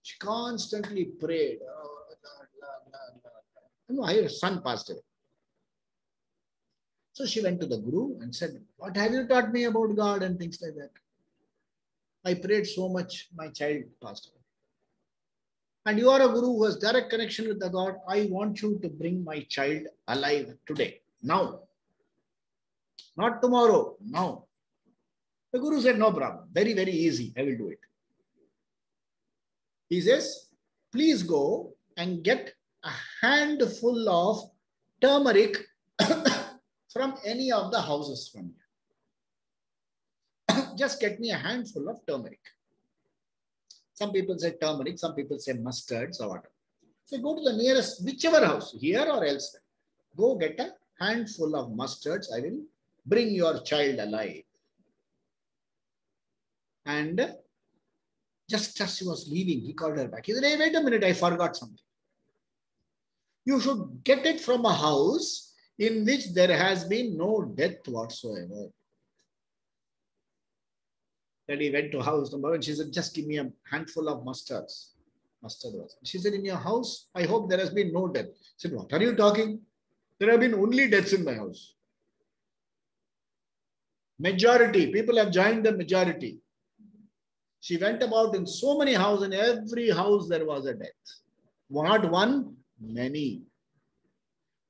She constantly prayed. Oh, Lord. Her son passed away. So she went to the Guru and said, "What have you taught me about God?" and things like that. "I prayed so much, my child passed away. And you are a Guru who has direct connection with the God. I want you to bring my child alive today, now. Not tomorrow, now." The Guru said, "No problem. Very, very easy. I will do it." He says, "Please go and get a handful of turmeric from any of the houses from here. Just get me a handful of turmeric." Some people say turmeric, some people say mustards or whatever. So go to the nearest, whichever house, here or elsewhere. Go get a handful of mustards. I will bring your child alive. And just as she was leaving, he called her back. He said, "Hey, wait a minute, I forgot something. You should get it from a house in which there has been no death whatsoever." Then he went to house number one. She said, "Just give me a handful of mustards." Mustard was. She said, "In your house, I hope there has been no death." He said, "What are you talking? There have been only deaths in my house. Majority, people have joined the majority." She went about in so many houses, in every house there was a death. Not one, many.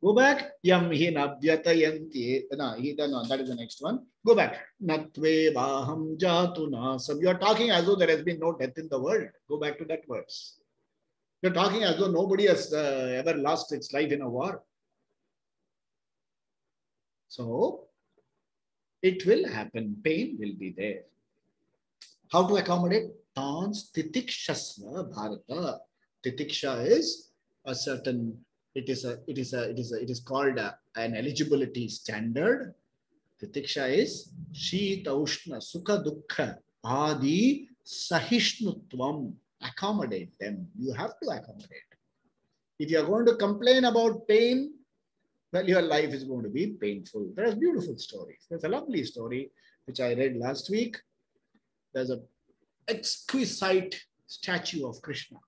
Go back. Yam hi nabhyatayanti. No, that is the next one. Go back. Natve vaham jatu nasam. You are talking as though there has been no death in the world. Go back to that verse. You're talking as though nobody has ever lost its life in a war. So, it will happen. Pain will be there. How to accommodate? Tans titikshasva bharata. Titiksha is a certain, it is called an eligibility standard. Titiksha is Shita Ushna Sukha Dukkha Adi Sahishnutvam. Accommodate them. You have to accommodate. If you are going to complain about pain, well, your life is going to be painful. There are beautiful stories. There's a lovely story which I read last week. There's an exquisite statue of Krishna.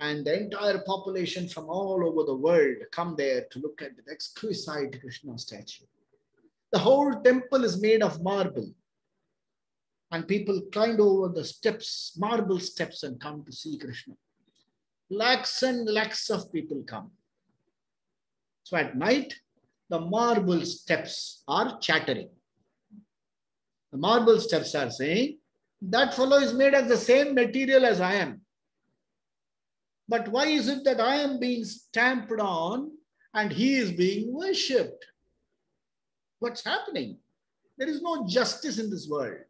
And the entire population from all over the world come there to look at the exquisite Krishna statue. The whole temple is made of marble. And people climbed over the steps, marble steps, and come to see Krishna. Lakhs and lakhs of people come. So at night, the marble steps are chattering. The marble steps are saying, "That fellow is made of the same material as I am. But why is it that I am being stamped on and he is being worshipped? What's happening? There is no justice in this world."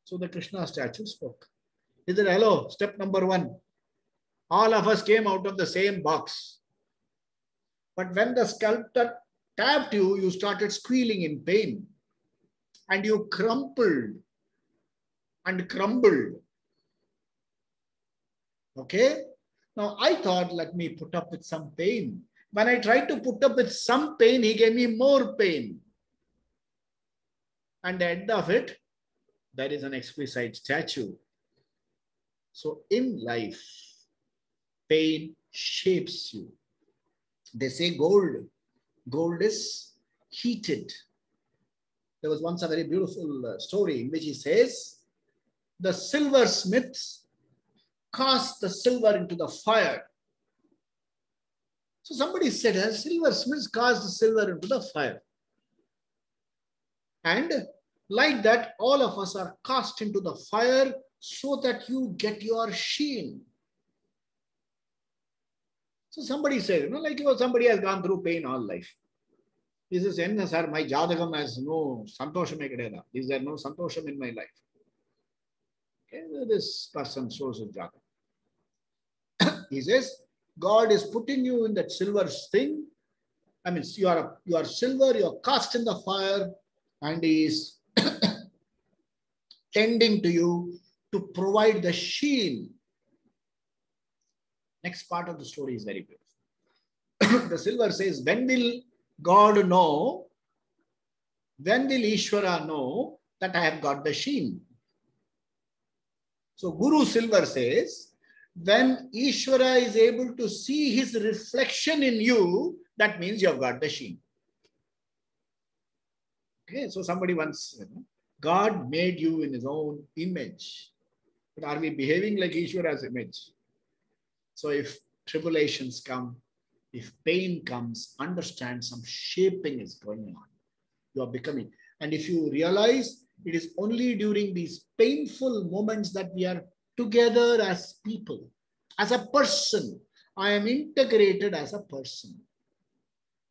So the Krishna statue spoke. He said, "Hello, step number one. All of us came out of the same box. But when the sculptor tapped you, you started squealing in pain. And you crumpled and crumbled. Okay? Now I thought, let me put up with some pain. When I tried to put up with some pain, he gave me more pain. And at the end of it, there is an exquisite statue. So in life, pain shapes you. They say gold is heated. There was once a very beautiful story in which he says, the silversmiths cast the silver into the fire. So somebody said, silversmiths cast the silver into the fire. And like that, all of us are cast into the fire so that you get your sheen. So somebody said, like somebody has gone through pain all life. He says, sir, my jadagam has no santosham. Is there no santosham in my life? Okay, this person shows his jadagam. He says, God is putting you in that silver thing. I mean, you are silver, you are cast in the fire, and he is tending to you to provide the sheen. Next part of the story is very beautiful. The silver says, when will God know, when will Ishvara know that I have got the sheen? So Guru Silver says, when Ishvara is able to see his reflection in you, that means you have got the sheen. Okay, so somebody once, God made you in his own image. But are we behaving like Ishvara's image? So if tribulations come, if pain comes, understand some shaping is going on. You are becoming. And if you realize it is only during these painful moments that we are together as people, as a person. I am integrated as a person.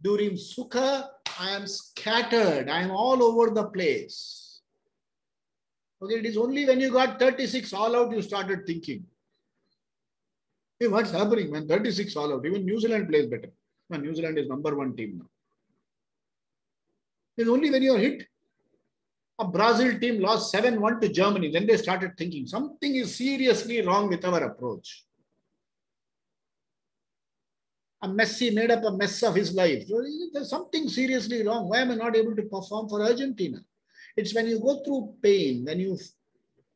During Sukha, I am scattered. I am all over the place. Okay, it is only when you got 36 all out, you started thinking, hey, what's happening, man? 36 all out. Even New Zealand plays better. Man, New Zealand is #1 team now. It's only when you are hit. A Brazil team lost 7-1 to Germany. Then they started thinking something is seriously wrong with our approach. A Messi made up a mess of his life. There's something seriously wrong. Why am I not able to perform for Argentina? It's when you go through pain, when you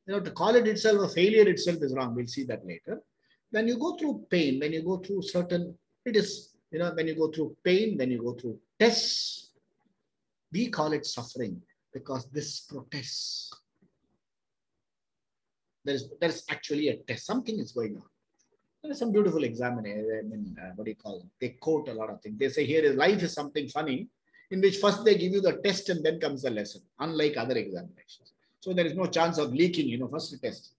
to call it itself a failure itself is wrong. We'll see that later. When you go through pain, when you go through certain, it is, when you go through pain, when you go through tests, we call it suffering because this protests. There's actually a test. Something is going on. There is some beautiful examination. What do you call it? They quote a lot of things. They say here life is something funny in which first they give you the test and then comes the lesson, unlike other examinations. So there is no chance of leaking, first the test.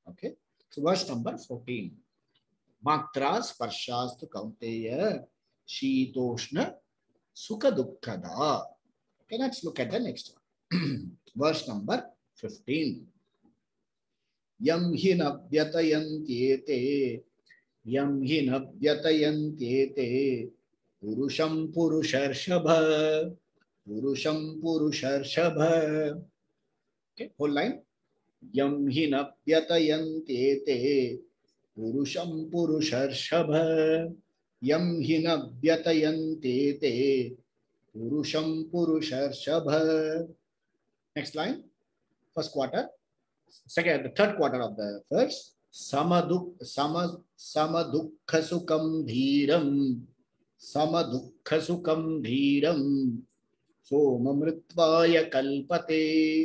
Okay. So verse number 14. Matra sparshastu kaunteya shitoshna sukha dukkhada. Okay, let's look at the next one. Verse number 15. Yam hina vyatayantyete purusham purusharshabha Okay, whole line. Yam hina vyatayantyete purusham purusharshabha yam hina vyatayantyete purusham purusharshabha. Next line. First quarter. The third quarter of the verse. Samadukha sukam dhiram somamritvaya kalpate.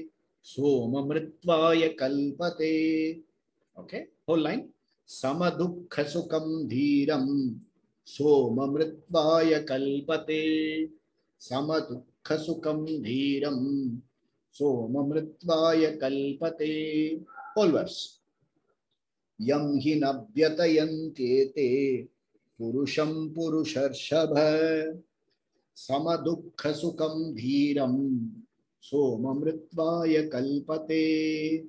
Okay, whole line. Samadukha sukam dhiram somamritvaya kalpate. Samadukha sukam dhiram somamritvaya kalpate. Whole verse. Yam hi navyatayantyete purusham purusharshabha samadukha sukam dhiram somamritvaya kalpate.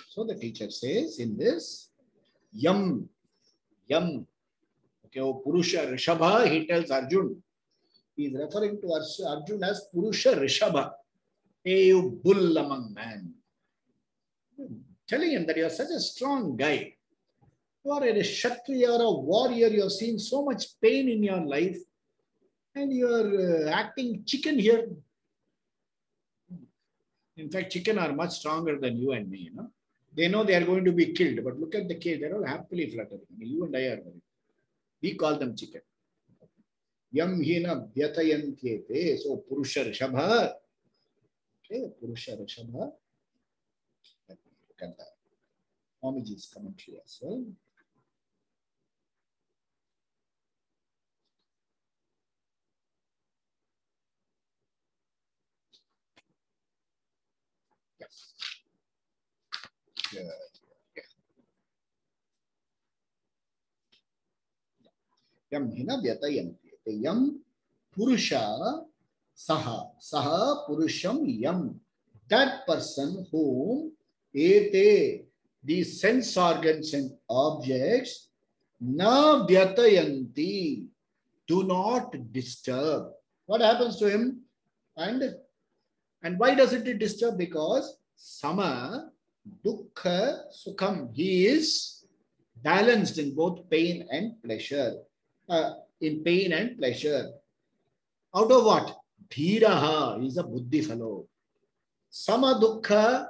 So the teacher says in this, yam. Okay, Purusha Rishabha, he tells Arjun. He is referring to Arjun as Purusha Rishabha. Hey, you bull among men. Telling him that you are such a strong guy. You are a Kshatriya or a warrior. You have seen so much pain in your life, and you are acting chicken here. In fact, chicken are much stronger than you and me. You know, they know they are going to be killed, but look at the cage; they're all happily fluttering. I mean, you and I are. We call them chicken. Yam hina vyatayantyete. So Purusha Rishabha. Okay, Purusha Rishabha. Look at that. Swamiji's commentary as well. Yes. Yeah. Yam hina vyatayantyete. Yam Purusha Saha. Saha Purusham Yam. That person whom ete, these sense organs and objects, na vyatayanti, do not disturb. What happens to him? And why does it disturb? Because sama, dukkha, sukham. He is balanced in both pain and pleasure. In pain and pleasure. Out of what? Dhiraha. He is a buddhi fellow. Sama dukkha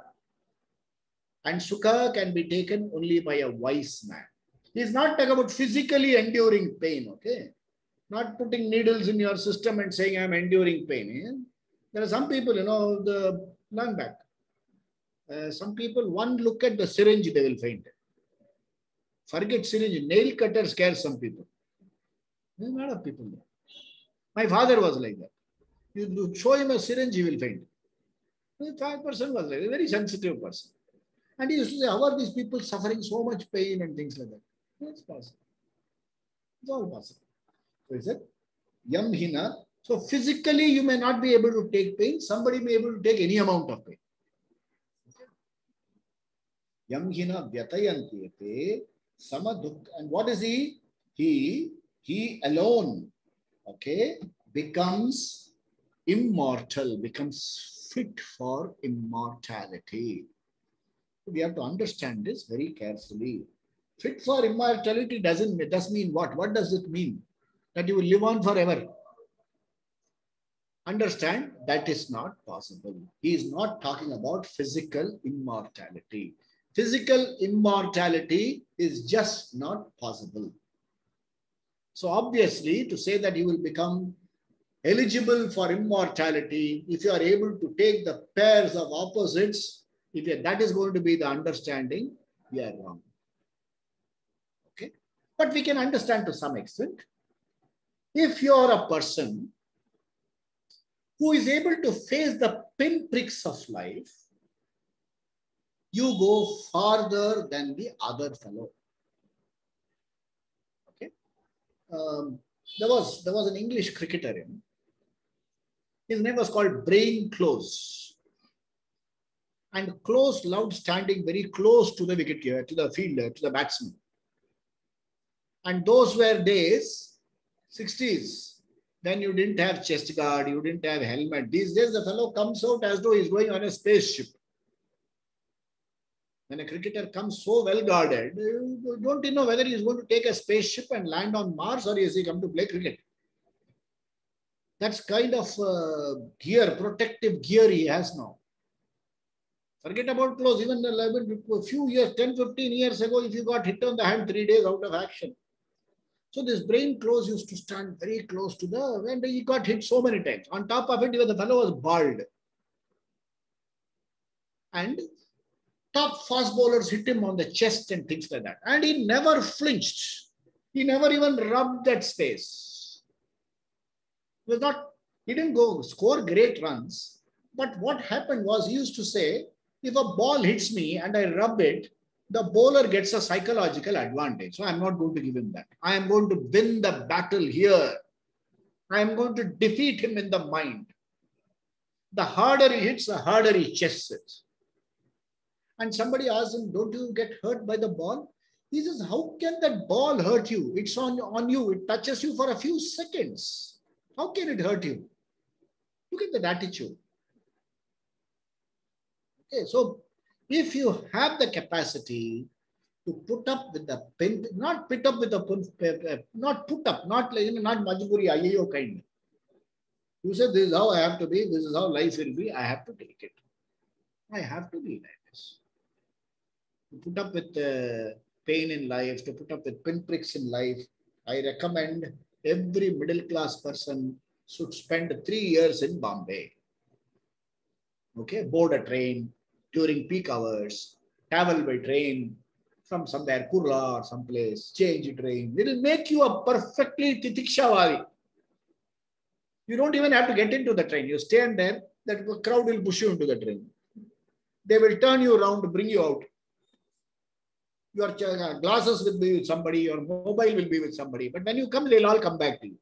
and sukha can be taken only by a wise man. He is not talking about physically enduring pain, okay? Not putting needles in your system and saying, I'm enduring pain. There are some people, learn back. Some people, one look at the syringe, they will faint. Forget syringe, nail cutter scares some people. There are a lot of people there. My father was like that. You show him a syringe, he will faint. The person was like a very sensitive person. And he used to say, how are these people suffering so much pain and things like that? It's possible. It's all possible. So he said, Yam hina. So physically you may not be able to take pain. Somebody may be able to take any amount of pain. Yam hina vyatayantiyate samaduk. And what is he? He alone, okay, becomes immortal, becomes fit for immortality. We have to understand this very carefully. Fit for immortality does mean what? What does it mean? That you will live on forever. Understand, that is not possible. He is not talking about physical immortality. Physical immortality is just not possible. So obviously, to say that you will become eligible for immortality, if you are able to take the pairs of opposites, if that is going to be the understanding, we are wrong. Okay? But we can understand to some extent. If you are a person who is able to face the pinpricks of life, you go farther than the other fellow. Okay? There was an English cricketer. His name was called Brain Close. And Close loved standing very close to the wicket, to the fielder, to the batsman. And those were days, 60s. Then you didn't have chest guard, you didn't have helmet. These days the fellow comes out as though he's going on a spaceship. When a cricketer comes so well guarded, don't you know whether he's going to take a spaceship and land on Mars or is he come to play cricket? That's kind of gear, protective gear he has now. Forget about Close. Even a few years, 10, 15 years ago, if you got hit on the hand, 3 days out of action. So this Brain Close used to stand very close to and he got hit so many times. On top of it, the fellow was bald. And top fast bowlers hit him on the chest and things like that. And he never flinched. He never even rubbed that space. He didn't go score great runs. But what happened was he used to say, if a ball hits me and I rub it, the bowler gets a psychological advantage. So I'm not going to give him that. I am going to win the battle here. I am going to defeat him in the mind. The harder he hits, the harder he chests it. And somebody asked him, don't you get hurt by the ball? He says, how can that ball hurt you? It's on you. It touches you for a few seconds. How can it hurt you? Look at that attitude. Okay, so if you have the capacity to put up with the pen, not put up with the, not put up, not like, not majburi, ayyo kind. You said this is how I have to be, this is how life will be, I have to take it. I have to be like this. To put up with pain in life, to put up with pinpricks in life, I recommend every middle class person should spend 3 years in Bombay. Okay, board a train during peak hours, travel by train from somewhere, Kurla or someplace, change train. It will make you a perfectly titikshawari. You don't even have to get into the train. You stand there, that crowd will push you into the train. They will turn you around, bring you out. Your glasses will be with somebody, your mobile will be with somebody. But when you come, they'll all come back to you.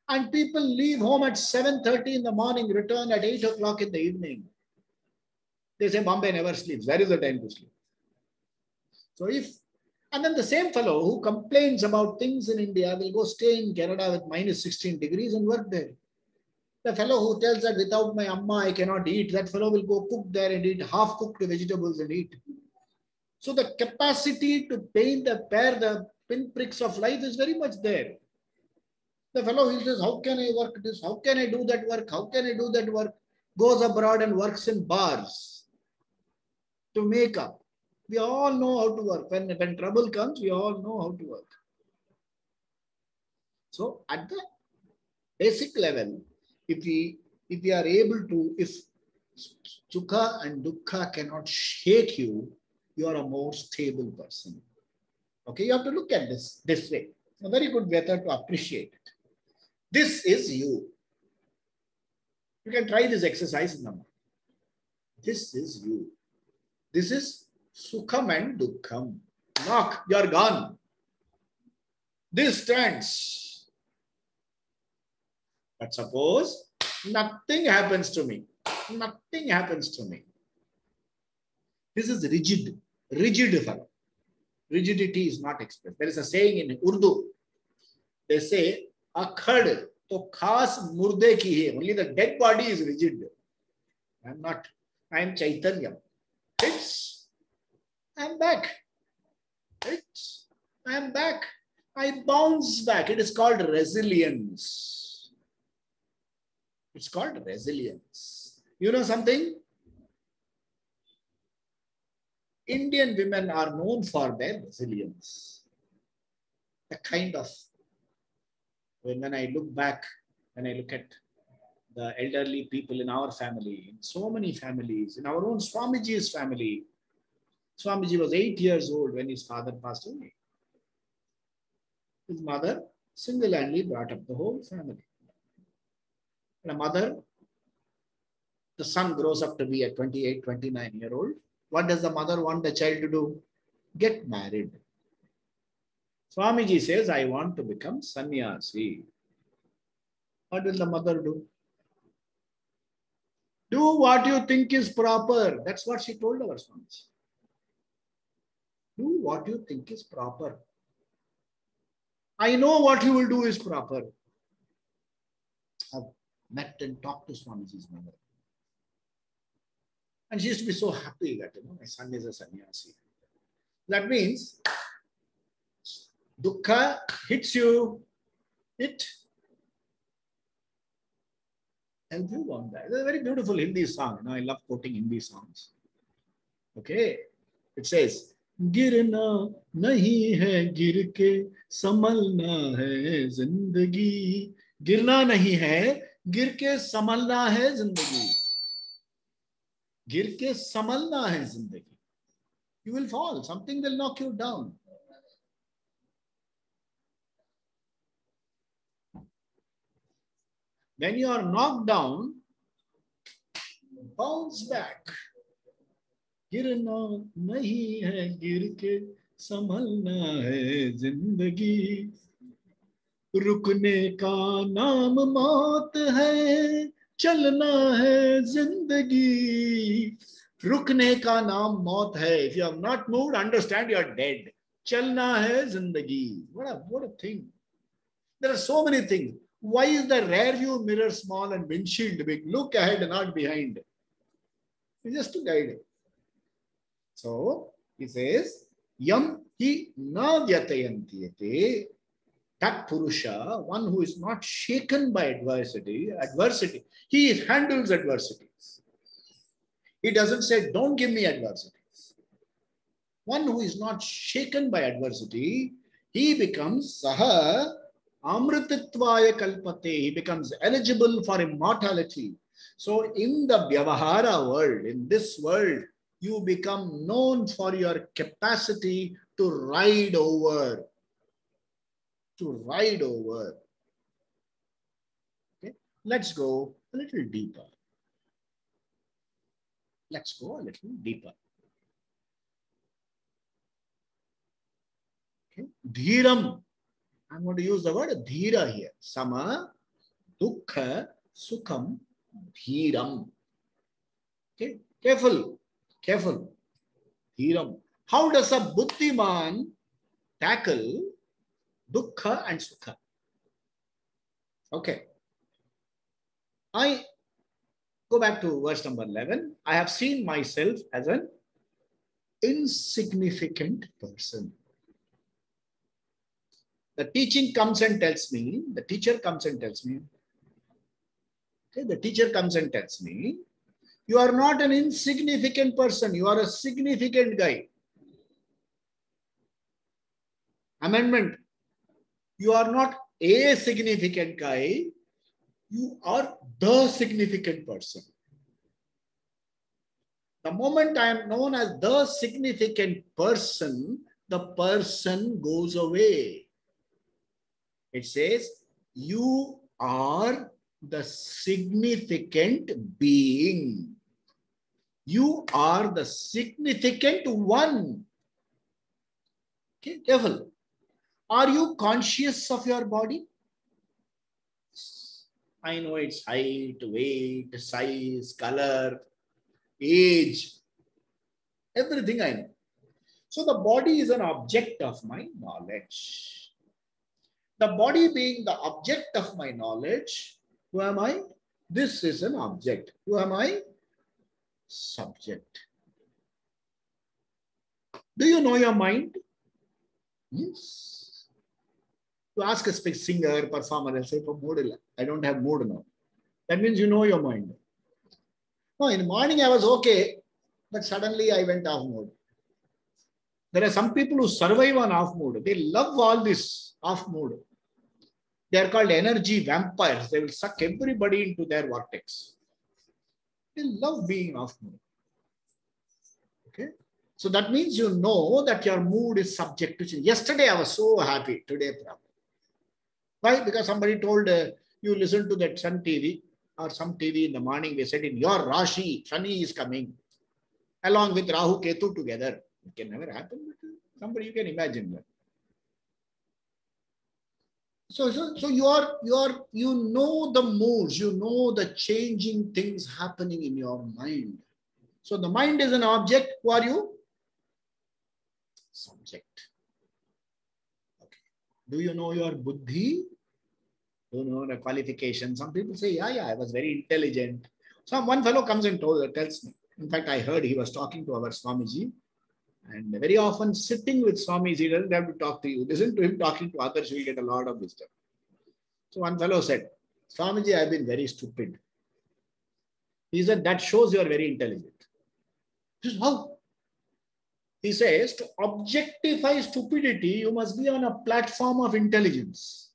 And people leave home at 7:30 in the morning, return at 8 o'clock in the evening. They say Bombay never sleeps. Where is the time to sleep? So and then the same fellow who complains about things in India will go stay in Canada with minus 16 degrees and work there. The fellow who tells that without my amma I cannot eat, that fellow will go cook there and eat half-cooked vegetables and eat. So the capacity to bear the pinpricks of life is very much there. The fellow who says, how can I work this? How can I do that work? How can I do that work? Goes abroad and works in bars to make up. We all know how to work. When trouble comes, we all know how to work. So at the basic level, if we are able to, if sukha and dukkha cannot shake you, you are a more stable person. Okay, you have to look at this way. A very good method to appreciate it. This is you. You can try this exercise in the mind. This is you. This is sukham and dukkham. Knock, you're gone. This stands. But suppose nothing happens to me. Nothing happens to me. This is rigid. Rigid fellow. Rigidity is not expressed. There is a saying in Urdu. They say, akhad to khas murde ki hai. Only the dead body is rigid. I am not. I am Chaitanya. It's, I am back. It's, I am back. I bounce back. It is called resilience. It's called resilience. You know something? Indian women are known for their resilience. The kind of, when I look back, when I look at the elderly people in our family, in so many families, in our own Swamiji's family. Swamiji was 8 years old when his father passed away. His mother single-handedly brought up the whole family. And a mother, the son grows up to be a 28, 29-year-old. What does the mother want the child to do? Get married. Swamiji says, I want to become sannyasi. What will the mother do? Do what you think is proper. That's what she told our Swamiji. Do what you think is proper. I know what you will do is proper. I've met and talked to Swamiji's mother. And she used to be so happy that, my son is a sannyasi. That means, dukkha hits you, it helps you on that. It's a very beautiful Hindi song. I love quoting Hindi songs. Okay. It says, गिरना नहीं है गिर के संभलना है जिंदगी. गिरना नहीं है गिर के संभलना है जिंदगी. गिर के संभलना है जिंदगी. You will fall. Something will knock you down. When you are knocked down, bounce back. गिरना नहीं है गिर के संभलना है जिंदगी. रुकने का नाम मौत है, चलना है जिंदगी. रुकने का नाम मौत है. If you have not moved, understand you are dead. चलना है जिंदगी. What a thing. There are so many things. Why is the rear view mirror small and windshield big? Look ahead and not behind. It's just to guide it. So, He says, Yam hi na vyatayantiyate. That Purusha, one who is not shaken by adversity, he handles adversities. He doesn't say, don't give me adversities. One who is not shaken by adversity, he becomes Saha Amritatvaya Kalpate. He becomes eligible for immortality. So in the Vyavahara world, in this world, you become known for your capacity to ride over. Okay, let's go a little deeper. Okay, Dhiram. I'm going to use the word Dhira here. Sama, Dukkha, Sukham, Dhiram. Okay, careful. Dhiram. How does a Buddhiman tackle Dukkha and Sukha? Okay. I go back to verse number 11. I have seen myself as an insignificant person. The teacher comes and tells me, you are not an insignificant person, you are a significant guy. Amendment, you are not a significant guy, you are the significant person. The moment I am known as the significant person, the person goes away. It says, you are the significant being. You are the significant one. Okay, careful. Are you conscious of your body? I know its height, weight, size, color, age, everything I know. So the body is an object of my knowledge. The body being the object of my knowledge, who am I? This is an object. Who am I? Subject. Do you know your mind? Yes. You ask a singer, performer, and say, I don't have mood now. That means you know your mind. No, in the morning I was okay, but suddenly I went off mood. There are some people who survive on off mood. They love all this off mood. They are called energy vampires. They will suck everybody into their vortex. They love being off mood. Okay. So that means you know that your mood is subject to change. Yesterday I was so happy. Today, problem. Why? Because somebody told you listen to that Sun TV or some TV in the morning. They said in your Rashi, Shani is coming along with Rahu Ketu together. It can never happen. But somebody you can imagine that. So you know the moods, you know the changing things happening in your mind. So the mind is an object. Who are you? Subject. Okay. Do you know your buddhi? Do you know the qualification? Some people say, yeah, I was very intelligent. One fellow comes and tells me. In fact, I heard he was talking to our Swamiji. And very often sitting with Swamiji, he doesn't have to talk to you. Listen to him talking to others, you will get a lot of wisdom. So one fellow said, Swamiji, I've been very stupid. He said, that shows you are very intelligent. He says, how? He says, to objectify stupidity, you must be on a platform of intelligence.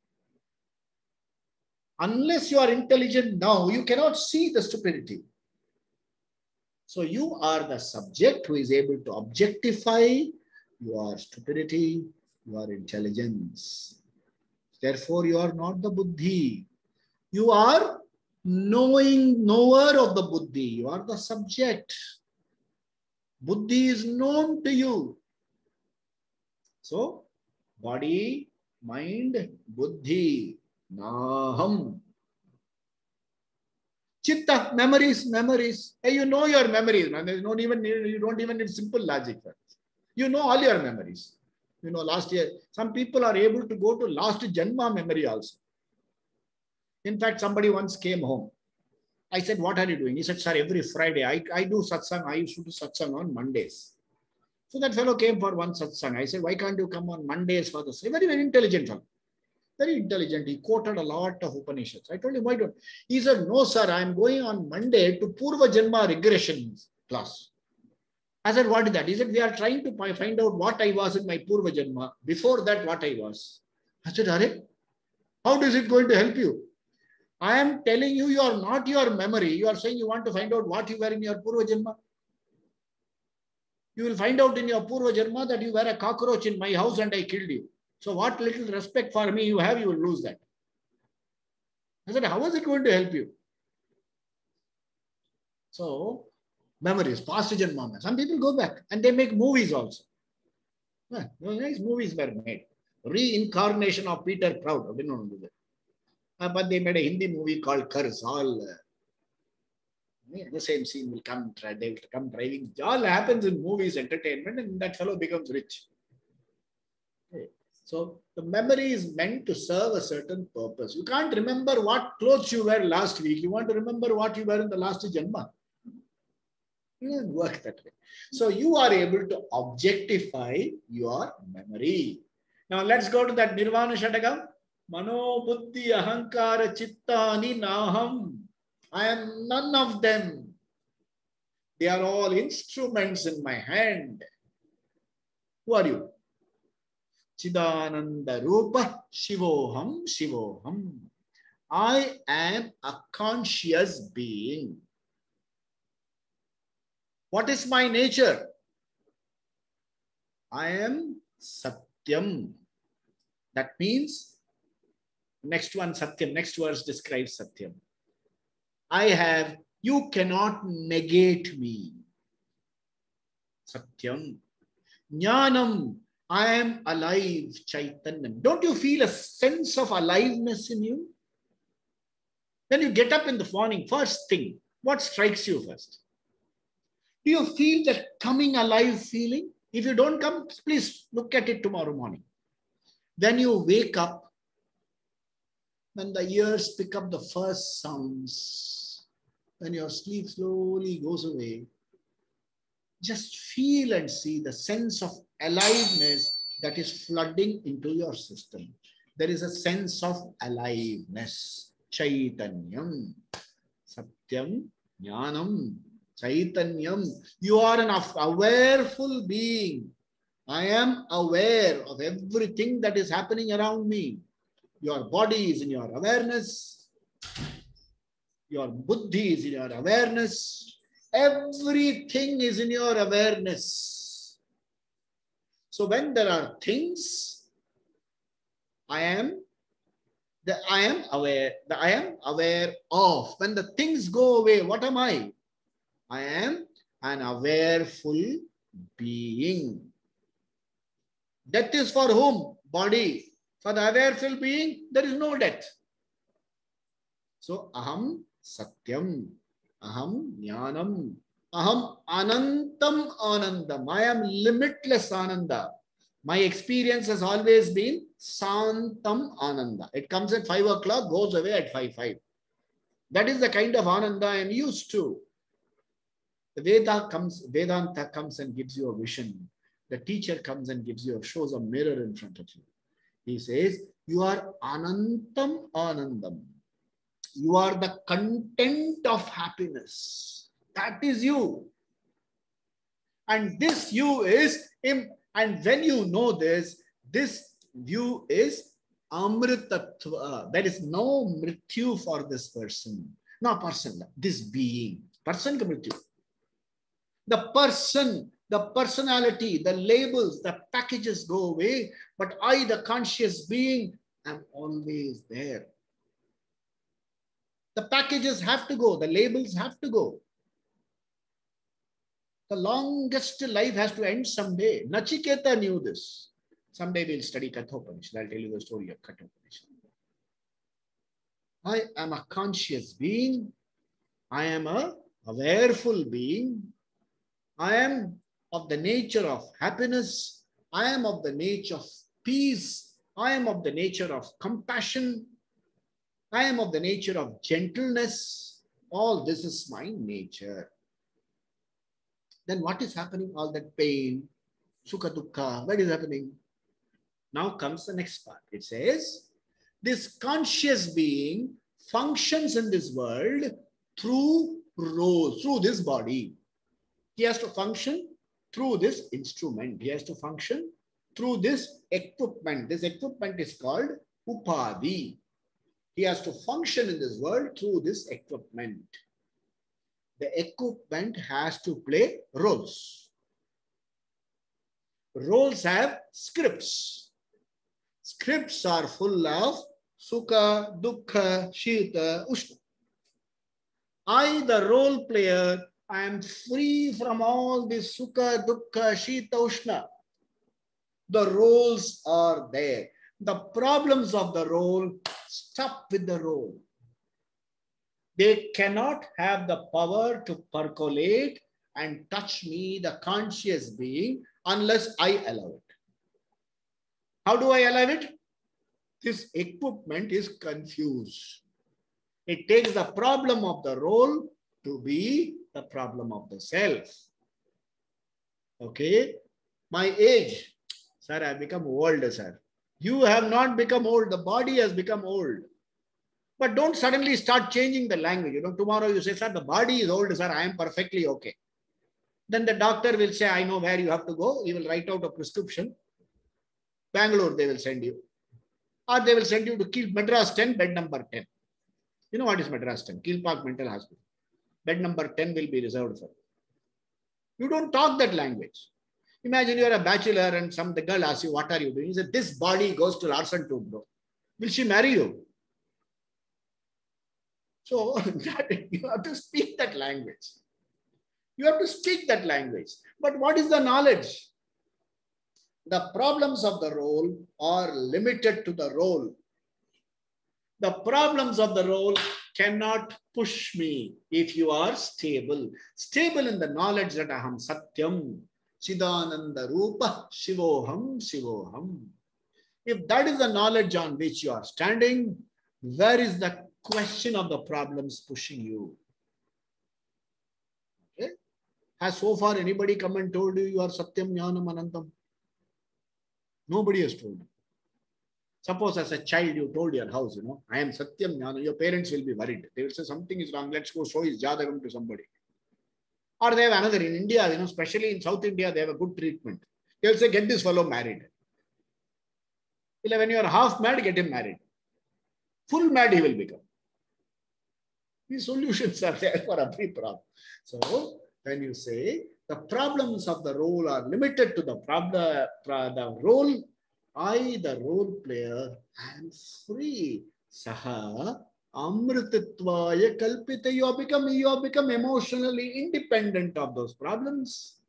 Unless you are intelligent now, you cannot see the stupidity. So you are the subject who is able to objectify your stupidity, your intelligence. Therefore, you are not the buddhi. You are knower of the buddhi. You are the subject. Buddhi is known to you. So, body, mind, buddhi, naham. Chitta, memories. Hey, you know your memories, man. You don't even need simple logic. You know all your memories. You know, last year, some people are able to go to last Janma memory also. In fact, somebody once came home. I said, what are you doing? He said, sir, every Friday, I do satsang. I used to do satsang on Mondays. So that fellow came for one satsang. I said, why can't you come on Mondays for this? Very, very intelligent fellow. Very intelligent. He quoted a lot of Upanishads. I told him, why don't? He said, no, sir, I'm going on Monday to Purva Janma regression class. I said, what is that? He said, we are trying to find out what I was in my Purva Janma. Before that, what I was. I said, Are, how is it going to help you? I am telling you, you are not your memory. You are saying you want to find out what you were in your Purva Janma. You will find out in your Purva Janma that you were a cockroach in my house and I killed you. So what little respect for me you have, you will lose that. I said, how is it going to help you? So, memories, past Janma. Some people go back and they make movies also. Yeah, nice movies were made. Reincarnation of Peter Proud. I didn't know that. But they made a Hindi movie called Curse. All the same scene will come, they will come driving. All happens in movies, entertainment, and that fellow becomes rich. Okay. So the memory is meant to serve a certain purpose. You can't remember what clothes you wore last week. You want to remember what you were in the last Janma. It doesn't work that way. So you are able to objectify your memory. Now let's go to that Nirvana Shatakam. Mano buddhi ahankara chittani naham. I am none of them. They are all instruments in my hand. Who are you? Chidananda Rupa Shivoham Shivoham. I am a conscious being. What is my nature? I am Satyam. That means, next one Satyam, next verse describes Satyam. I have, you cannot negate me. Satyam. Jnanam, I am alive, Chaitanyam. Don't you feel a sense of aliveness in you? When you get up in the morning, first thing, what strikes you first? Do you feel that coming alive feeling? If you don't come, please look at it tomorrow morning. When you wake up, when the ears pick up the first sounds, when your sleep slowly goes away, just feel and see the sense of aliveness that is flooding into your system. There is a sense of aliveness. Chaitanyam, Satyam, Jnanam, Chaitanyam. You are an awareful being. I am aware of everything that is happening around me. Your body is in your awareness. Your buddhi is in your awareness. Everything is in your awareness. So when there are things, I am aware of. When the things go away, what am I? I am an awareful being. Death is for whom? Body. For the awareful being, there is no death. So, aham satyam, aham jnanam, aham anantam anandam. I am limitless ananda. My experience has always been santam ananda. It comes at 5 o'clock, goes away at 5:05. That is the kind of ananda I am used to. The Vedanta comes and gives you a vision. The teacher comes and shows a mirror in front of you. He says, you are anantam anandam. You are the content of happiness. That is you. And this you is, and when you know this view is amritatva. There is no mrityu for this person. No person, this being. Person ka mrityu. The person, the personality, the labels, the packages go away, but I, the conscious being, am always there. The packages have to go, the labels have to go. The longest life has to end someday. Nachiketa knew this. Someday we'll study Kathopanishad. I'll tell you the story of Kathopanishad. I am a conscious being. I am a awareful being. I am of the nature of happiness. I am of the nature of peace. I am of the nature of compassion. I am of the nature of gentleness. All this is my nature. Then what is happening? All that pain, Sukha dukkha. What is happening? Now comes the next part. It says, this conscious being functions in this world through roles, through this body. He has to function through this instrument. He has to function through this equipment. This equipment is called upadhi. He has to function in this world through this equipment. The equipment has to play roles. Roles have scripts. Scripts are full of sukha, dukkha, shita, ushna. I, the role player, I am free from all this sukha, dukkha, shita, ushna. The roles are there. The problems of the role, stop with the role. They cannot have the power to percolate and touch me, the conscious being, unless I allow it. How do I allow it? This equipment is confused. It takes the problem of the role to be the problem of the self. Okay? My age. Sir, I have become old, sir. You have not become old. The body has become old. But don't suddenly start changing the language. You know, tomorrow you say, sir, the body is old, sir. I am perfectly okay. Then the doctor will say, I know where you have to go. He will write out a prescription. Bangalore, they will send you. Or they will send you to Madras 10, bed number 10. You know what is Madras 10? Keel Park Mental Hospital. Bed number 10 will be reserved for you. You don't talk that language. Imagine you are a bachelor and the girl asks you, what are you doing? He said, this body goes to Larsen to bro. Will she marry you? So you have to speak that language. You have to speak that language. But what is the knowledge? The problems of the role are limited to the role. The problems of the role cannot push me if you are stable. Stable in the knowledge that Aham Satyam, Chidananda Rupa, Shivoham, Shivoham. If that is the knowledge on which you are standing, where is the question of the problems pushing you? Okay? Has so far anybody come and told you you are Satyam, Jnanam, Anantam? Nobody has told you. Suppose as a child you told your house, you know, I am Satyam, Jnanam, your parents will be worried. They will say something is wrong, let's go show his Jadagam to somebody. Or they have another in India, you know, especially in South India, they have a good treatment. They will say, get this fellow married. When you are half mad, get him married. Full mad he will become. These solutions are there for every problem. So when you say the problems of the role are limited to the role, I, the role player, am free. Saha amritatvaya kalpita. You have become emotionally independent of those problems.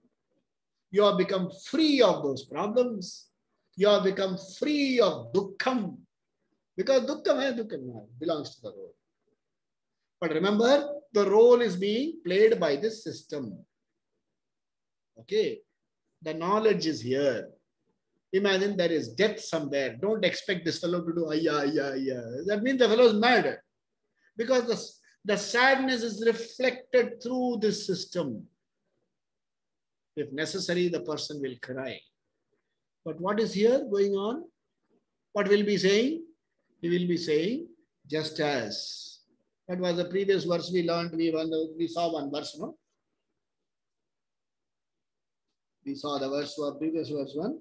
You have become free of those problems. You have become free of dukkham. Because dukkham belongs to the role. But remember, the role is being played by this system. Okay? The knowledge is here. Imagine there is death somewhere. Don't expect this fellow to do ayya, ayya, ayya. That means the fellow is mad. Because the sadness is reflected through this system. If necessary, the person will cry. But what is here going on? What will be saying? He will be saying, just as. That was the previous verse we learned. We saw one verse, no? We saw the verse, previous verse one.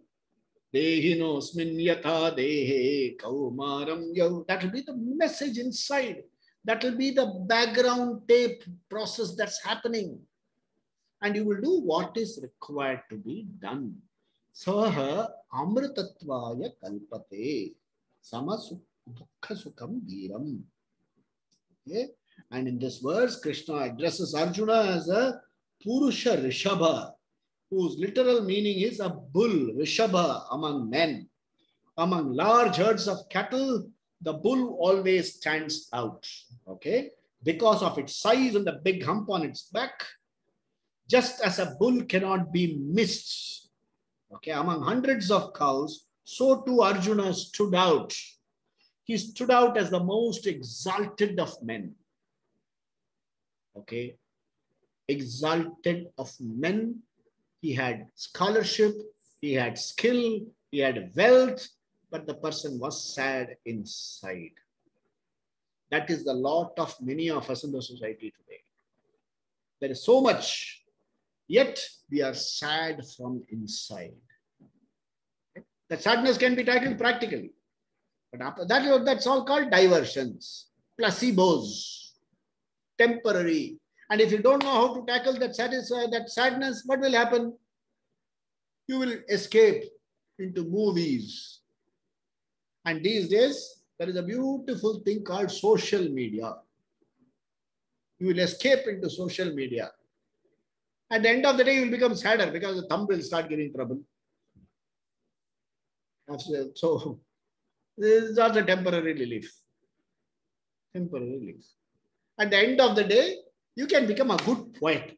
Dehinosmin yatha dehe kaumaram yav. That will be the message inside. That will be the background tape process that's happening. And you will do what is required to be done. Saha amritatvaya kalpate sama dukkha sukham dhiram. Okay? And in this verse, Krishna addresses Arjuna as a Purusha Rishabha, whose literal meaning is a bull, Rishabha, among men. Among large herds of cattle, the bull always stands out. Okay? Because of its size and the big hump on its back, just as a bull cannot be missed. Okay? Among hundreds of cows, so too Arjuna stood out. He stood out as the most exalted of men. Okay? Exalted of men. He had scholarship. he had skill, he had wealth, but the person was sad inside. That is the lot of many of us in the society today. There is so much, yet we are sad from inside. That sadness can be tackled practically. But after that, that's all called diversions, placebos, temporary. And if you don't know how to tackle that sadness, what will happen? You will escape into movies. And these days, there is a beautiful thing called social media. You will escape into social media. At the end of the day, you will become sadder because the thumb will start getting trouble. So, this is not a temporary relief. Temporary relief. At the end of the day, you can become a good poet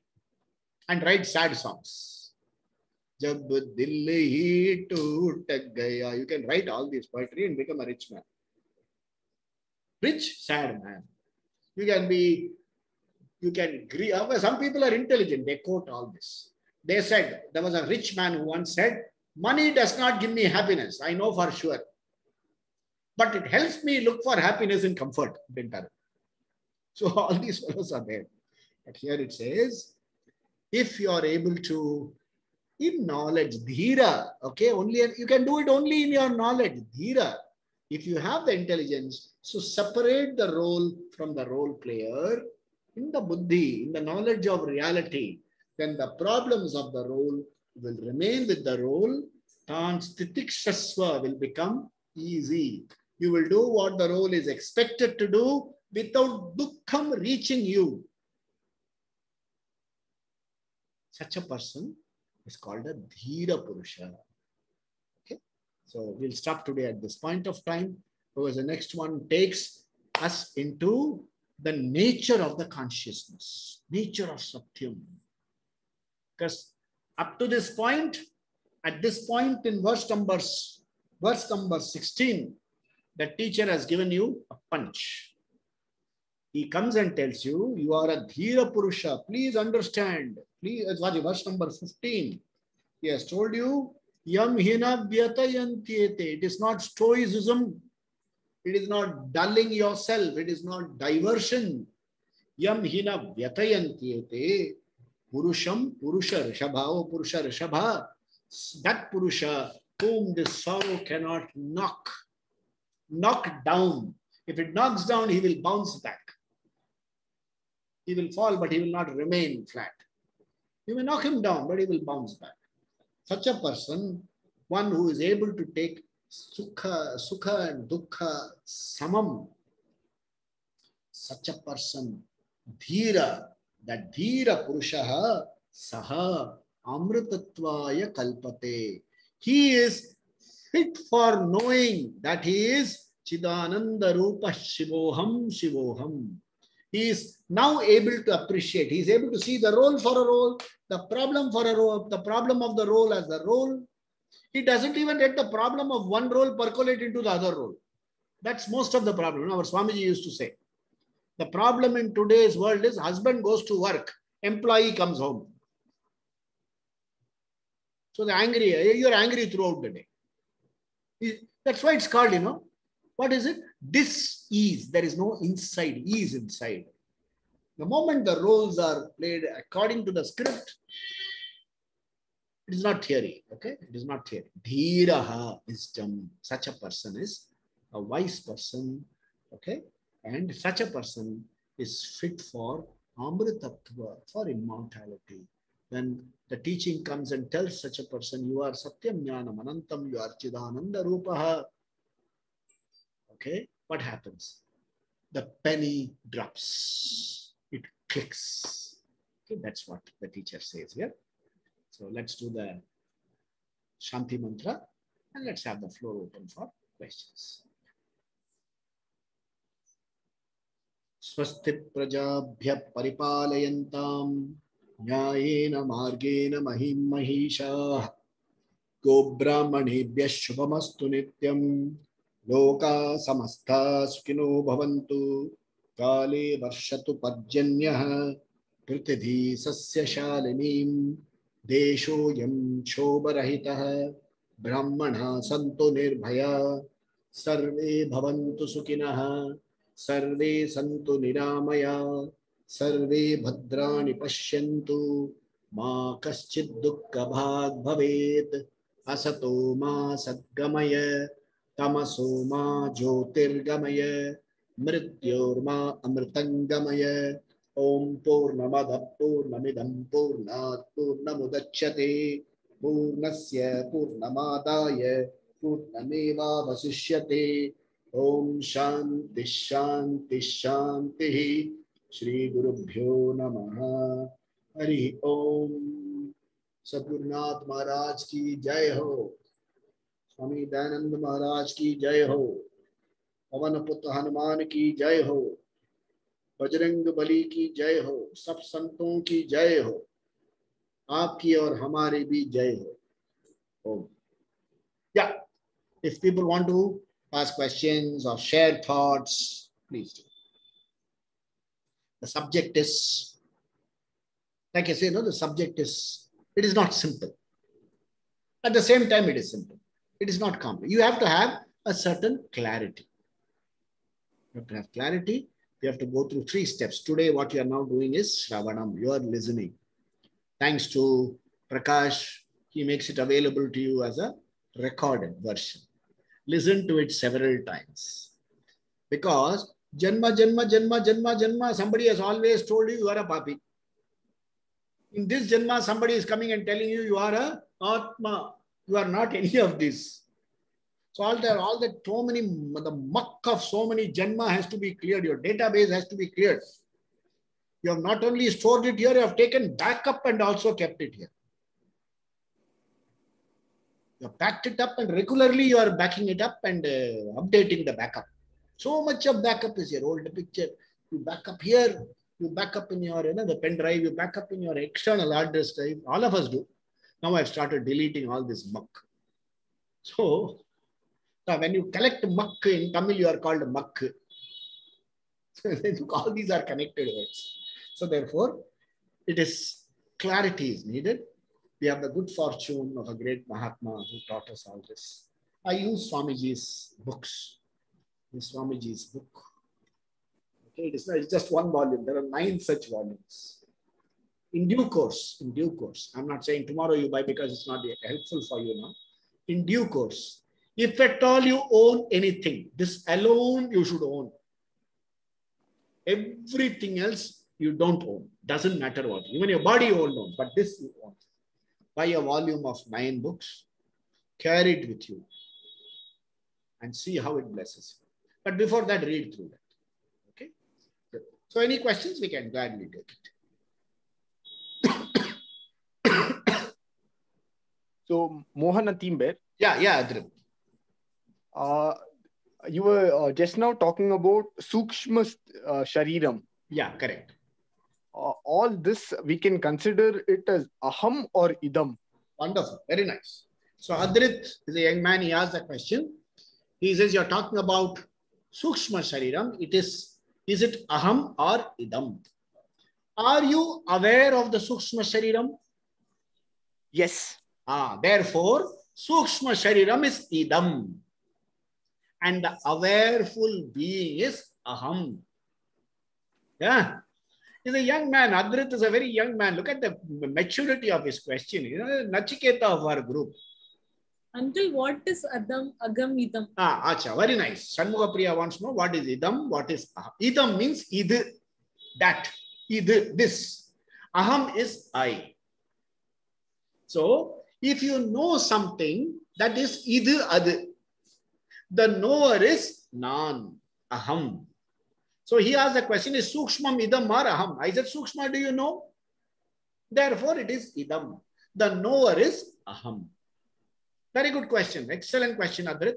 and write sad songs. Jab dil hi toot gaya. You can write all this poetry and become a rich man. Rich, sad man. You can agree. Some people are intelligent. They quote all this. They said, there was a rich man who once said, money does not give me happiness. I know for sure. But it helps me look for happiness and comfort. So all these fellows are there. But here it says, if you are able to, in knowledge, dhira, okay, only you can do it only in your knowledge, dhira. If you have the intelligence, so separate the role from the role player in the buddhi, in the knowledge of reality, then the problems of the role will remain with the role. Tan stitikshasva will become easy. You will do what the role is expected to do without dukkham reaching you. Such a person is called a dhira purusha. Okay, so we'll stop today at this point of time, because the next one takes us into the nature of the consciousness, nature of Satyam. Because up to this point, at this point in verse number 16, the teacher has given you a punch. He comes and tells you, you are a dhira purusha. Please understand. Please, verse number 15. He has told you, yam hina vyatayantyete. It is not stoicism. It is not dulling yourself. It is not diversion. Yam hina vyatayantyete. Purusham purusha rishabha. Oh, purusha rishabha. That purusha whom this sorrow cannot knock down. If it knocks down, he will bounce back. He will fall, but he will not remain flat. You may knock him down, but he will bounce back. Such a person, one who is able to take sukha and dukkha samam, such a person, dhira, that dhira purushaha saha amritatvaya kalpate. He is fit for knowing that he is Chidananda Rupa Shivoham Shivoham. He is now able to appreciate. He is able to see the role for a role, the problem for a role, the problem of the role as the role. He doesn't even let the problem of one role percolate into the other role. That's most of the problem. Our Swamiji used to say, the problem in today's world is husband goes to work, employee comes home. So you're angry throughout the day. That's why it's called, what is it? Dis-ease. There is no inside, ease inside. The moment the roles are played according to the script, it is not theory, okay? It is not theory. Dhiraha, wisdom. Such a person is a wise person, okay? And such a person is fit for amritattva, for immortality. When the teaching comes and tells such a person, you are Satyam Jnanam Anantam, you are Chidananda Rupaha. Okay, what happens? The penny drops. It clicks. Okay, that's what the teacher says here. So let's do the Shanti Mantra and let's have the floor open for questions. Swasti prajabhya paripalayantam nyayena margena mahim mahisha go brahmanebhya shubhamastu nityam loka samastha sukino bhavantu kale varshatu parjanyah prithvi sasya shalinim देशोऽयं क्षोभरहितः ब्राह्मणाः सन्तु निर्भया सर्वे भवन्तु सुखिनः सर्वे सन्तु निरामया सर्वे भद्राणि पश्यन्तु मा कश्चित् दुःखभाग् भवेत् असतो मा सद्गमय तमसो मा ज्योतिर्गमय मृत्योर्मा अमृतंगमय ओम पूर्णमदः पूर्णमिदं पूर्णात् पूर्णमुदच्यते पूर्णस्य पूर्णमादाय पूर्णमेवावशिष्यते ओम शांति शांति शांति श्री गुरुभ्यो नमः हरि ओम सद्गुरुनाथ महाराज की जय हो स्वामी दयानंद महाराज की जय हो पवन पुत्र हनुमान की जय हो बजरंग बली की जय हो सब संतों की जय हो आपकी और हमारी भी जय हो ओम yeah if people want to ask questions or share thoughts please do the subject is like I say the subject is it is not simple at the same time it is simple it is not complex you have to have a certain clarity you have to have clarity you have to go through 3 steps today what you are now doing is shravanam you are listening thanks to Prakash he makes it available to you as a recorded version listen to it several times because janma janma janma janma janma somebody has always told you you are a papi in this janma somebody is coming and telling you you are a atma you are not any of this so all that so many the muck of so many janma has to be cleared your database has to be cleared you have not only stored it here you have taken backup and also kept it here you have backed it up and regularly you are backing it up and updating the backup so much of backup is here old picture you back up here you back up in your the pen drive you back up in your external hard disk drive all of us do now I've started deleting all this muck so when you collect muck in Tamil you are called muck all these are connected words so therefore it is clarity is needed we have the good fortune of a great Mahatma who taught us all this I use Swamiji's books this Swamiji's book okay it's just one volume there are 9 such volumes in due course I'm not saying tomorrow you buy because it's not helpful for you now in due course if at all you own anything this alone you should own everything else you don't own doesn't matter what even your body you won't own but this you own buy a volume of 9 books carry it with you and see how it blesses you but before that read through that okay so any questions we can gladly take it so Mohan Atimber Adrib. You were just now talking about Sukshma Shariram. Yeah, correct. All this we can consider it as Aham or Idam. Wonderful, very nice. So Adrit is a young man, he asked a question. He says, you're talking about Sukshma Shariram. Is it Aham or Idam? Are you aware of the Sukshma Shariram? Yes. Therefore, Sukshma Shariram is Idam. And the awareful being is Aham. Yeah. He's a young man. Adrit is a very young man. Look at the maturity of his question. You know, Nachiketa of our group. Uncle, what is Adam, Agam, Idam? Acha, very nice. Shanmugha Priya wants to know what is Idam, what is Aham. Idam means Id, that. Id, this. Aham is I. So, if you know something, that is Id, Ad. The knower is Nan, Aham. So he asked the question, is Sukshmam Idam or Aham? I said, Sukshma, do you know? Therefore, it is Idam. The knower is Aham. Very good question. Excellent question, Adrit.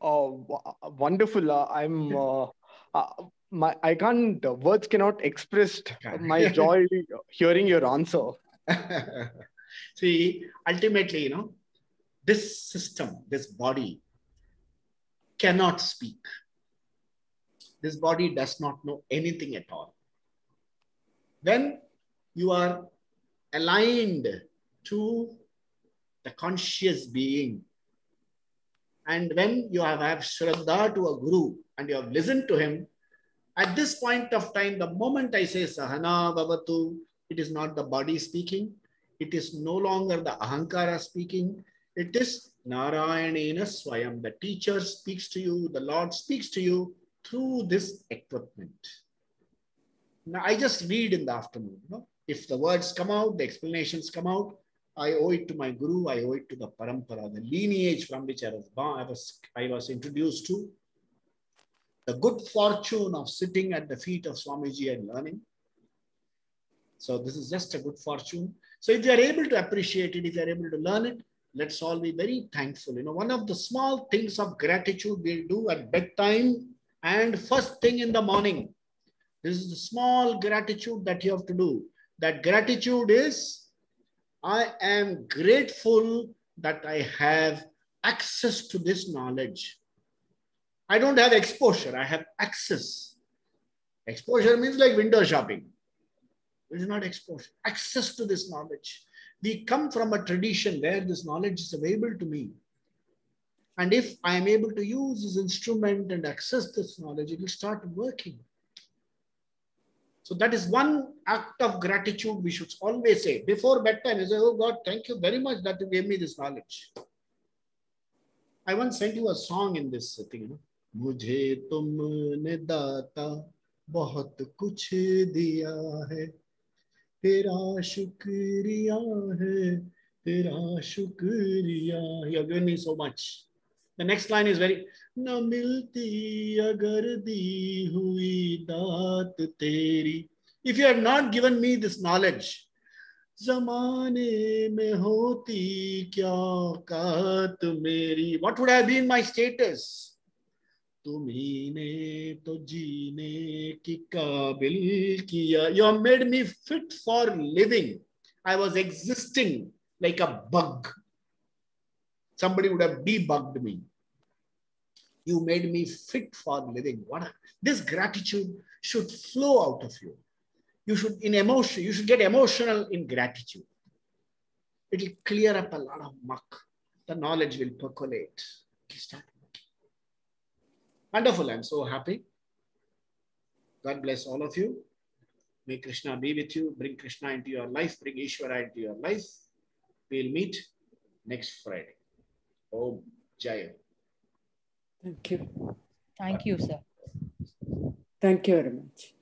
Wonderful. I can't, words cannot express my joy hearing your answer. See, ultimately, this system, this body cannot speak. This body does not know anything at all. When you are aligned to the conscious being. And when you have Shraddha to a Guru and you have listened to him, at this point of time, the moment I say Sahana Bhavatu, it is not the body speaking. It is no longer the Ahankara speaking. It is Narayanena Swayam. The teacher speaks to you, the Lord speaks to you through this equipment. Now, I just read in the afternoon. If the words come out, the explanations come out, I owe it to my Guru, I owe it to the Parampara, the lineage from which I was born, I was introduced to. The good fortune of sitting at the feet of Swamiji and learning. So this is just a good fortune. So if you are able to appreciate it, if you are able to learn it, let's all be very thankful. One of the small things of gratitude we'll do at bedtime and first thing in the morning. This is the small gratitude that you have to do. That gratitude is, I am grateful that I have access to this knowledge. I don't have exposure, I have access. Exposure means like window shopping. It is not exposure. Access to this knowledge. We come from a tradition where this knowledge is available to me. And if I am able to use this instrument and access this knowledge, it will start working. So that is one act of gratitude we should always say. Before bedtime, you say, oh God, thank you very much that you gave me this knowledge. I once sent you a song in this thing. Mujhe tumne data bahut kuch diya hai, tera shukriya hai, tera shukriya. You have given me so much. The next line is very, na milti agar di hui daat teri. If you had not given me this knowledge, zamane mein hoti kya auqat meri, what would have been my status? Tumhi ne to jeene ki kabil kiya. You have made me fit for living. I was existing like a bug. Somebody would have debugged me. You made me fit for living. This gratitude should flow out of you. You should get emotional in gratitude. It will clear up a lot of muck. The knowledge will percolate. Start working. Wonderful. I'm so happy. God bless all of you. May Krishna be with you. Bring Krishna into your life. Bring Ishvara into your life. We'll meet next Friday. Om Jaya. Thank you. Thank you, sir. Thank you very much.